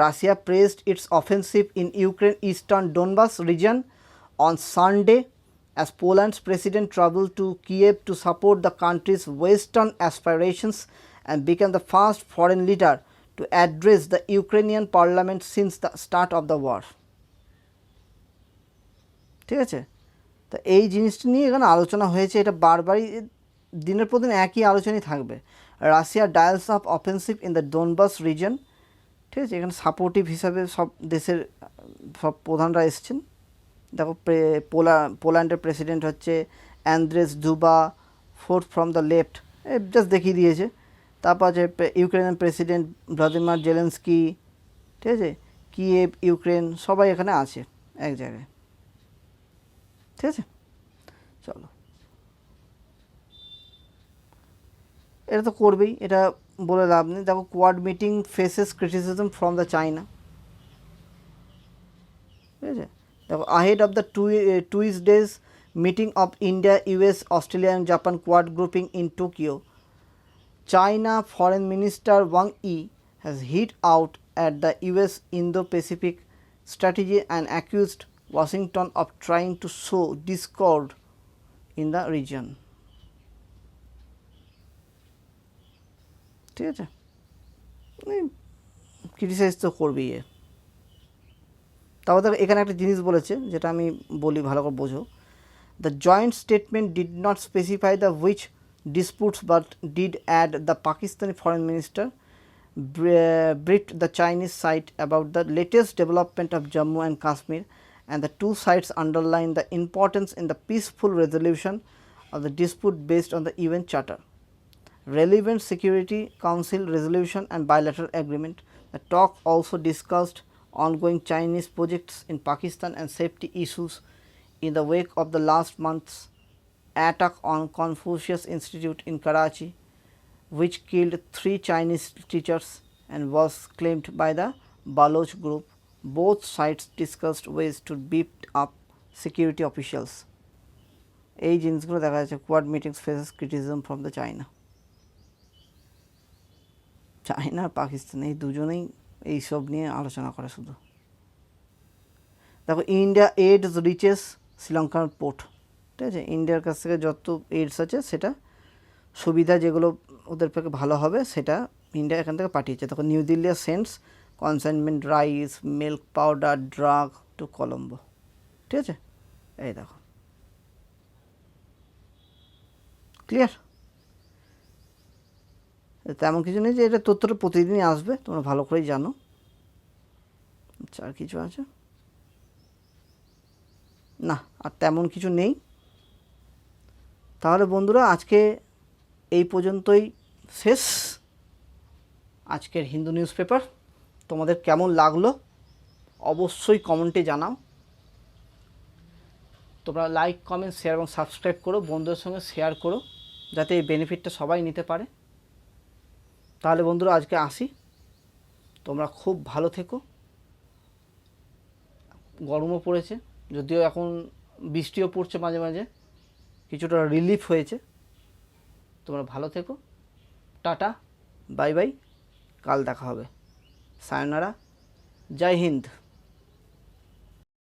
Russia praised its offensive in Ukraine eastern Donbas region on Sunday as Poland's president traveled to Kiev to support the country's western aspirations and became the first foreign leader to address the Ukrainian parliament since the start of the war. ঠিক আছে তো এই জিনিসটা নিয়ে এখানে আলোচনা হয়েছে এটা বারবারই দিনের পর দিন একই আলোচনাই থাকবে Russia dials up offensive in the Donbas region ঠিক আছে এখানে সাপোর্টিভ হিসাবে সব দেশের সব প্রধানরা এসছেন দেখো পোল্যান্ডের প্রেসিডেন্ট হচ্ছে Andrzej Duda fourth from the left just দেখিয়ে দিয়েছে তারপর আছে ইউক্রেনের প্রেসিডেন্ট ভ্লাদিমির জেলেন্সকি ঠিক আছে কিয়েভ ইউক্রেন সবাই এখানে আছে এক জায়গায় ঠিক আছে চলো এটা তো করবেই এটা বলে লাভ নেই দেখো quad meeting faces criticism from the China ঠিক আছে দেখো ahead of the Tuesday's meeting of India, US, Australia and Japan Quad grouping in Tokyo, China Foreign Minister Wang Yi has hit out at the US Indo-Pacific strategy and accused Washington of trying to sow discord in the region. ঠিক আছে, criticise তো করবেই। তারপর দেখো এখানে একটা জিনিস বলেছে যেটা আমি বলি ভালো করে বোঝো। The joint statement did not specify the which disputes but did add the Pakistani foreign minister briefed the Chinese side about the latest development of Jammu and Kashmir, and the two sides underlined the importance in the peaceful resolution of the dispute based on the UN Charter, relevant Security Council resolution and bilateral agreement. The talk also discussed ongoing Chinese projects in Pakistan and safety issues in the wake of the last month's attack on Confucius Institute in Karachi, which killed 3 Chinese teachers and was claimed by the Baloch group. Both sides discussed ways to beef up security officials. এই জিনিসগুলো দেখা যাচ্ছে Quad meetings faces criticism from the China. China আর পাকিস্তান এই দুজনেই এইসব নিয়ে আলোচনা করে শুধু। দেখো ইন্ডিয়া এইডস রিচেস শ্রীলঙ্কার পোর্ট, ঠিক আছে, ইন্ডিয়ার কাছ থেকে যত এইডস আছে সেটা সুবিধা যেগুলো ওদের থেকে ভালো হবে সেটা ইন্ডিয়া এখান থেকে পাঠিয়েছে। দেখো New Delhi sends consignment rice milk powder drug to Colombo, ঠিক আছে, এই দেখো ক্লিয়ার। তেমন কিছু নেই যে এটা তথ্যটা প্রতিদিনই আসবে, তোমরা ভালো করেই জানো। আচ্ছা আর কিছু আছে না, আর তেমন কিছু নেই। তাহলে বন্ধুরা আজকে এই পর্যন্তই শেষ আজকের হিন্দু নিউজ পেপার। তোমাদের কেমন লাগলো অবশ্যই কমেন্টে জানাও। তোমরা লাইক কমেন্ট শেয়ার এবং সাবস্ক্রাইব করো, বন্ধুদের সঙ্গে শেয়ার করো যাতে এই বেনিফিটটা সবাই নিতে পারে। তাহলে বন্ধুরা আজকে আসি, তোমরা খুব ভালো থেকো। গরমও পড়েছে, যদিও এখন বৃষ্টিও পড়ছে মাঝে মাঝে, কিছুটা রিলিফ হয়েছে। তোমরা ভালো থেকো, টাটা, বাই বাই, কাল দেখা হবে, সায়োনারা, জয় হিন্দ।